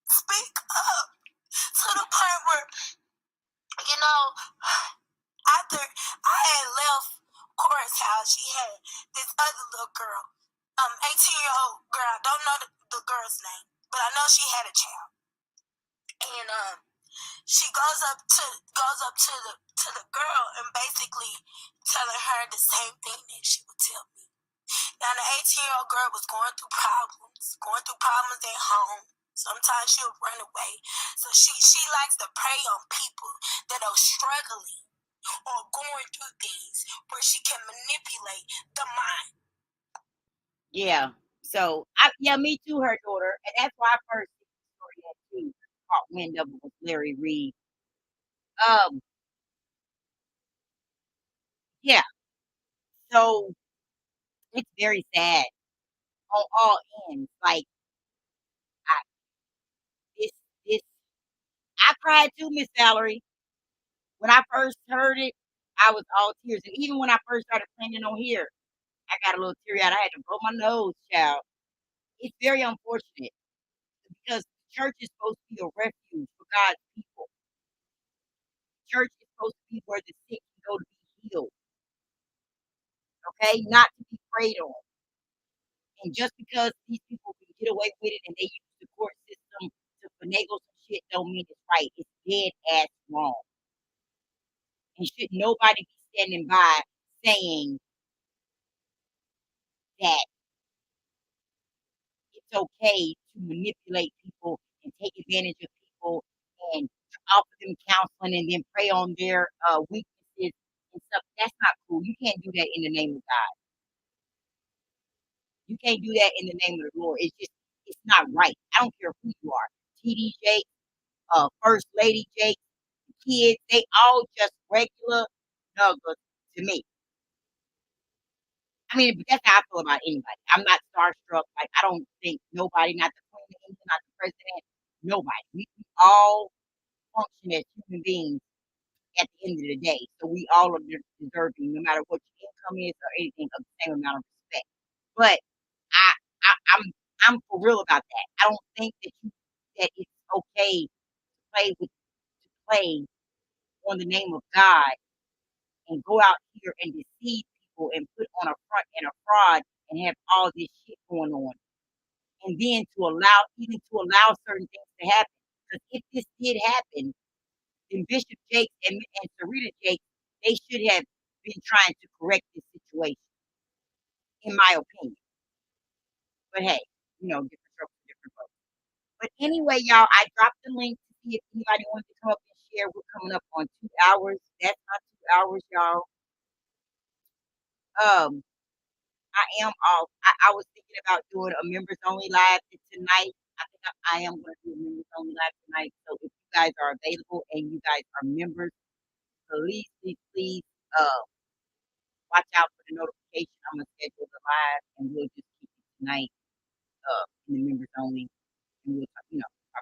Speak up to the point where, you know, after I had left Cora's house, she had this other little girl, 18-year-old girl. I don't know the girl's name, but I know she had a child. And she goes up to the girl and basically telling her the same thing that she would tell me. Now the 18-year-old girl was going through problems at home. Sometimes she'll run away. So she likes to prey on people that are struggling or going through things where she can manipulate the mind. Yeah. So, yeah, me too, her daughter, and that's why I first seen the story that too caught wind of it was Larry Reid. Um, yeah, so it's very sad on all ends. Like, I this this I cried too, Miss Valerie. When I first heard it, I was all tears, and even when I first started planning on here, I got a little teary eyed. I had to blow my nose, child. It's very unfortunate because church is supposed to be a refuge for God's people. Church is supposed to be where the sick can go to be healed, okay? Not to be preyed on. And just because these people can get away with it and they use the court system to finagle some shit don't mean it's right. It's dead ass wrong. And should nobody be standing by saying that it's okay to manipulate people and take advantage of people and offer them counseling and then prey on their weaknesses and stuff. That's not cool. You can't do that in the name of God. You can't do that in the name of the Lord. It's not right. I don't care who you are. TD Jakes, First Lady Jakes, the kids, they all just regular nuggets to me. I mean, but that's how I feel about anybody. I'm not starstruck. Like, I don't think nobody, not the Queen of England, not the president, nobody. We all function as human beings at the end of the day. So we all are deserving, no matter what your income is or anything, of the same amount of respect. But I, I'm I'm for real about that. I don't think that it's okay to play on the name of God and go out here and deceive people and put on a front and a fraud and have all this shit going on. And then to allow certain things to happen. Because if this did happen, then Bishop Jakes and Sarita Jakes, they should have been trying to correct this situation, in my opinion. But hey, different strokes for different folks. But anyway, y'all, I dropped the link to see if anybody wants to come up and share. We're coming up on 2 hours. That's not 2 hours, y'all. Um, I am off. I was thinking about doing a members only live tonight. I think I am going to do a members only live tonight. So if you guys are available and you guys are members, please, uh, watch out for the notification. I'm gonna schedule the live, and we'll just keep it tonight in the members only, and we'll talk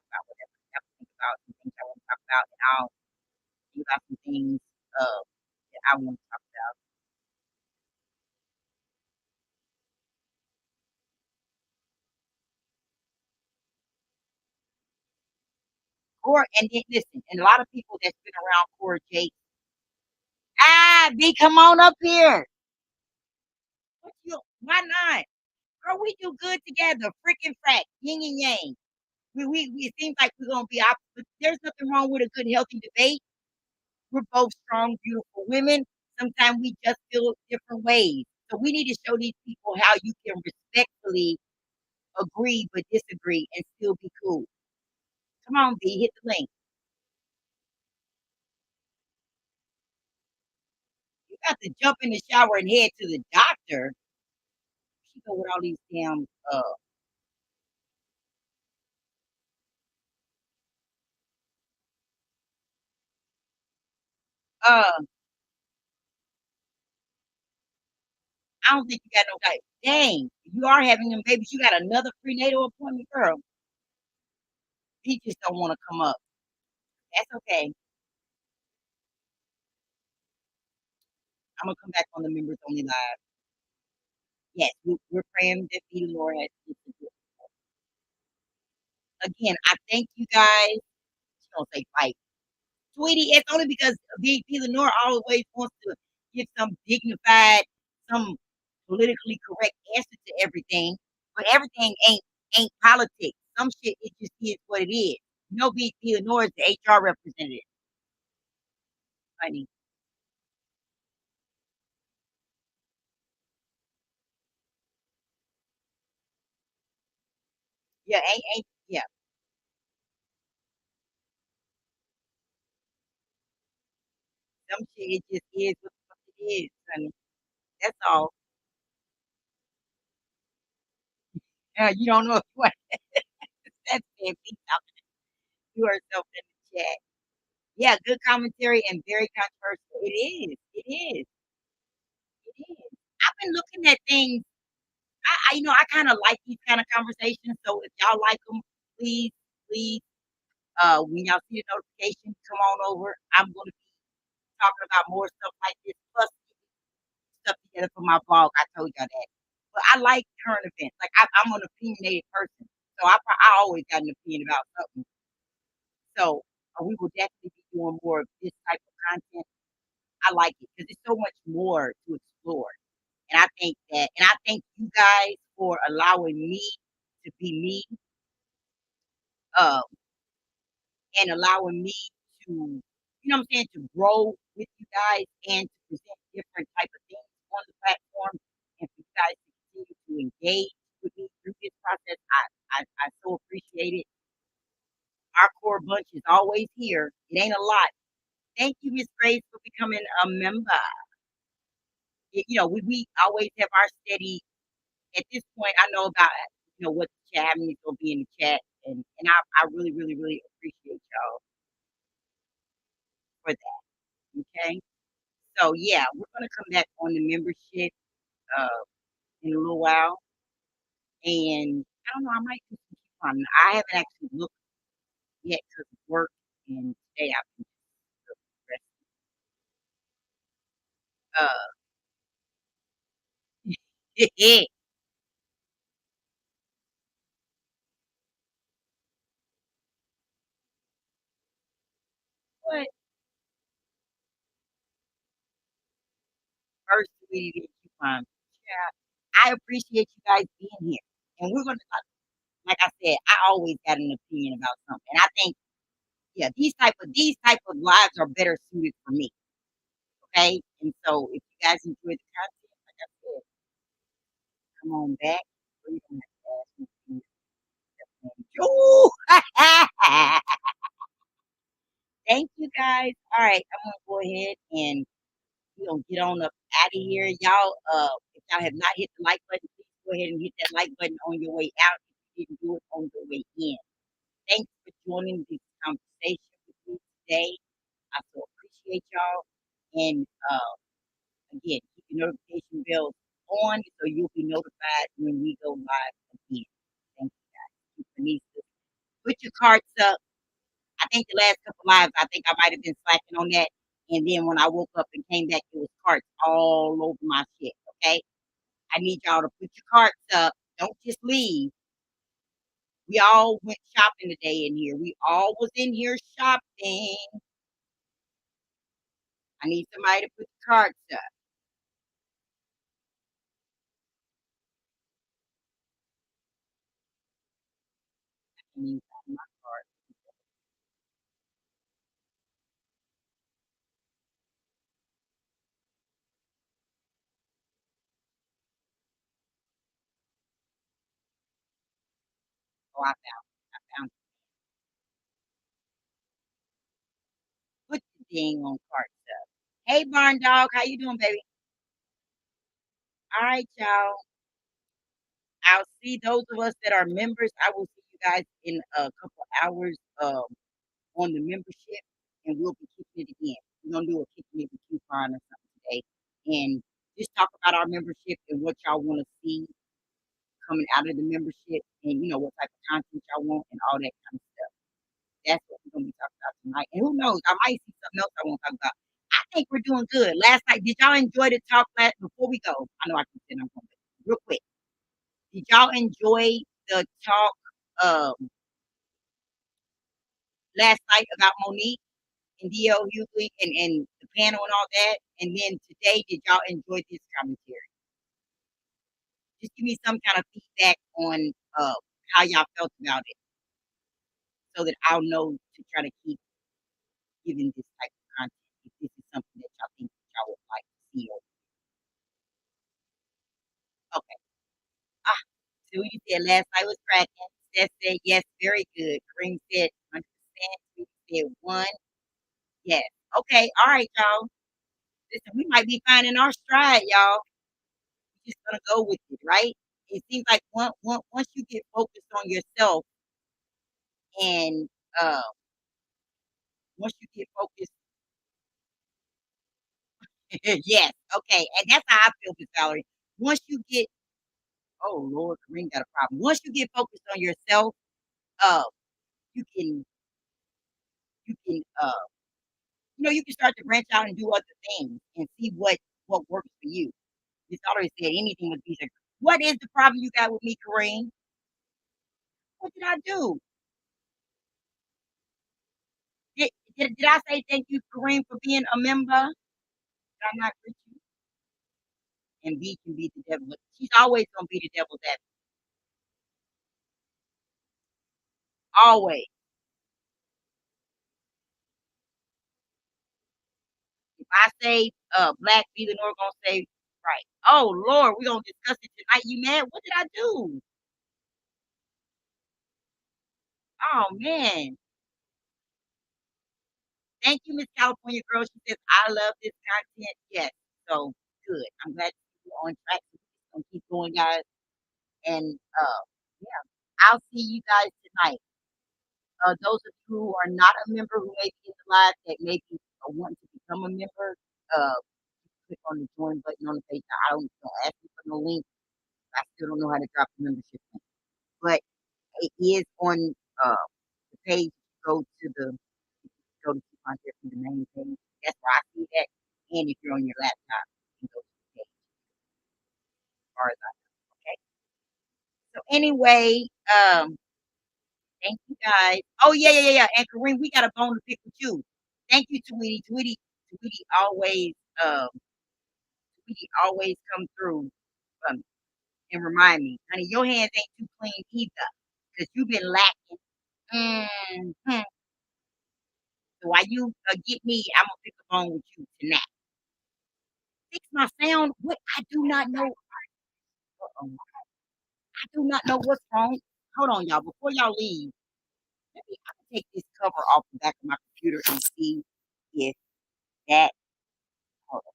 about some things, that I wanna talk about. Cora and then listen, and a lot of people that's been around Cora Jakes, B, come on up here. What you why not? Girl, we do good together, frickin' frack, yin and yang. We it seems like we're gonna be opposite. There's nothing wrong with a good, healthy debate. We're both strong, beautiful women. Sometimes we just feel different ways. So we need to show these people how you can respectfully agree but disagree and still be cool. Come on, B, hit the link. You got to jump in the shower and head to the doctor. She go with all these damn uh I don't think you got no guy. Dang, you are having them babies. You got another prenatal appointment, girl. He just don't want to come up. That's okay. I'm gonna come back on the members only live. Yes, we're praying that the Lord has again. I thank you guys. She don't say fight, sweetie. It's only because VP Lenore always wants to give some dignified, some politically correct answer to everything, but everything ain't politics. Some shit it just is what it is. You know, VP Lenore is the HR representative, honey. Yeah, ain't yeah. Some shit it just is what the fuck it is, honey. That's all. You don't know what that's fancy. You are so in the chat. Yeah, good commentary and very controversial. It is. It is. It is. I've been looking at things. I kind of like these kind of conversations. So if y'all like them, please, please, when y'all see the notification, come on over. I'm going to be talking about more stuff like this, plus stuff together for my blog. I told y'all that. But I like current events. Like I'm an opinionated person, so I always got an opinion about something. So we will definitely be doing more of this type of content. I like it because there's so much more to explore. And I thank you guys for allowing me to be me, uh, and allowing me to, what I'm saying, to grow with you guys and to present different type of things on the platform and for you guys to continue to engage with me through this process. I so appreciate it. Our core bunch is always here. It ain't a lot. Thank you, Miss Grace, for becoming a member. We always have our steady. At this point, I know about what the chat means will be in the chat, and I really, really, really appreciate y'all for that. Okay, so yeah, we're gonna come back on the membership uh in a little while, and I don't know, I might do some fun. I haven't actually looked yet because of work, and today I've been just what first we need to coupon. Yeah, I appreciate you guys being here, and we're gonna like I said, I always got an opinion about something, and I think yeah, these type of lives are better suited for me. Okay, and so if you guys enjoy the content, like I said, come on back. Or you don't have to ask me to do it. Ooh! Thank you guys. All right, I'm gonna go ahead and we're gonna get on up out of here. Y'all, if y'all have not hit the like button, please go ahead and hit that like button on your way out if you didn't do it on your way in. Thanks for joining this conversation with me today. I so appreciate y'all. And again, keep your notification bells on so you'll be notified when we go live again. Thank you guys. Keep Denise, put your cards up. I think the last couple lives, I think I might have been slacking on that. and then when I woke up and came back, it was carts all over my shit, okay? I need y'all to put your carts up. Don't just leave. We all went shopping today in here. We all was in here shopping. I need somebody to put the carts up. I need my cart. Oh, I found put the dang on carts up. Hey, barn dog, how you doing, baby? All right, y'all. I'll see those of us that are members. I will see you guys in a couple hours on the membership, and we'll be kicking it again. We're gonna do a kicking it with coupon or something today, and just talk about our membership and what y'all want to see coming out of the membership, and what type of content y'all want and all that kind of stuff. That's what we're gonna be talking about tonight. And who knows, I might see something else I want to talk about. I think we're doing good. Last night, did y'all enjoy the talk before we go? I know I can say I'm going real quick. Did y'all enjoy the talk last night about Monique and D.L. Hughley and the panel and all that? And then today, did y'all enjoy this commentary? Just give me some kind of feedback on how y'all felt about it so that I'll know to try to keep giving this type of content if this is something that y'all think that y'all would like to see. Okay. Ah, so you said last night was cracking. Steph said yes, very good. Kareem said 100%. You said one. Yes. Okay. All right, y'all. Listen, we might be finding our stride, y'all. We're just gonna go with it, right? It seems like once you get focused on yourself and uh once you get focused, yes, okay, and that's how I feel, Miss Valerie. Once you get, oh Lord, Kareem got a problem. Once you get focused on yourself, uh, you can you can start to branch out and do other things and see what works for you. Miss Valerie said anything with visa. What is the problem you got with me, Kareem? What did I do? Did I say thank you, Kareem, for being a member? Did I not greet you? And B can be the devil. She's always gonna be the devil's advocate. Always. If I say black, be the Lord gonna say right. Oh Lord, we're gonna discuss it tonight. You mad? What did I do? Oh man. Thank you, Miss California Girl. She says, I love this content. Yes. So good. I'm glad you're on track. We're gonna keep going, guys. And yeah, I'll see you guys tonight. Those of you who are not a member who may be in the live that maybe want to become a member, uh, click on the join button on the page. I don't ask you for no link. I still don't know how to drop the membership link, but it is on uh, the page. Go to the go to coupon there from the main page. That's where I see that. And if you're on your laptop, you can go to the page as far as I know. Okay. So anyway, thank you guys. Oh yeah. And Kareem, we got a bone to pick with you. Thank you, Tweety. Tweety always, um, Tweety always come through um, and remind me, honey, your hands ain't too clean either, cause you've been lacking. Mhm. So while you get me, I'm gonna pick a bone with you tonight. Fix my sound. What? I do not know. Uh-oh. I do not know what's wrong. Hold on, y'all. Before y'all leave, let me. I'm gonna take this cover off the back of my computer and see if that. Hold on,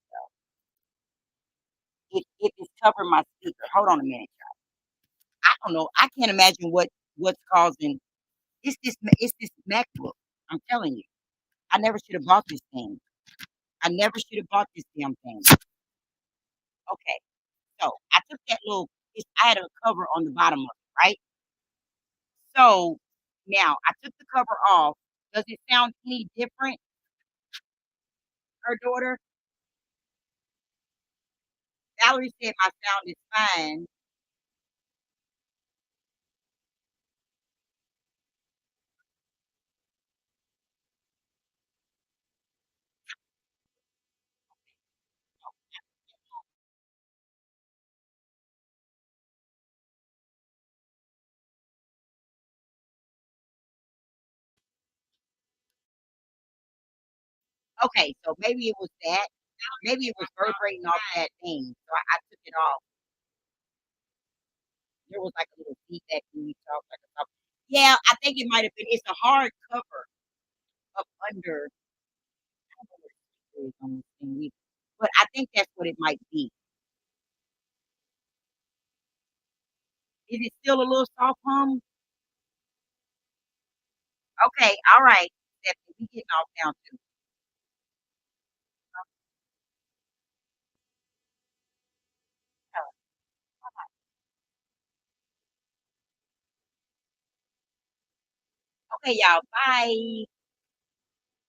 if it's covering my speaker. Hold on a minute. I don't know. I can't imagine what's causing. It's this MacBook. I'm telling you. I never should have bought this thing. I never should have bought this damn thing. Okay, so I took that I had a cover on the bottom of it, right? So now I took the cover off. Does it sound any different? her daughter. Valerie said my sound is fine. Okay, so maybe it was that. Maybe it was vibrating off that thing, so I took it off. There was like a little feedback when we talked, like a talk. Yeah, I think it might have been. It's a hard cover up under. I don't know what it is on this thing either, but I think that's what it might be. Is it still a little soft hum? Okay, all right. Stephanie, we getting off now too. Okay, y'all. Bye.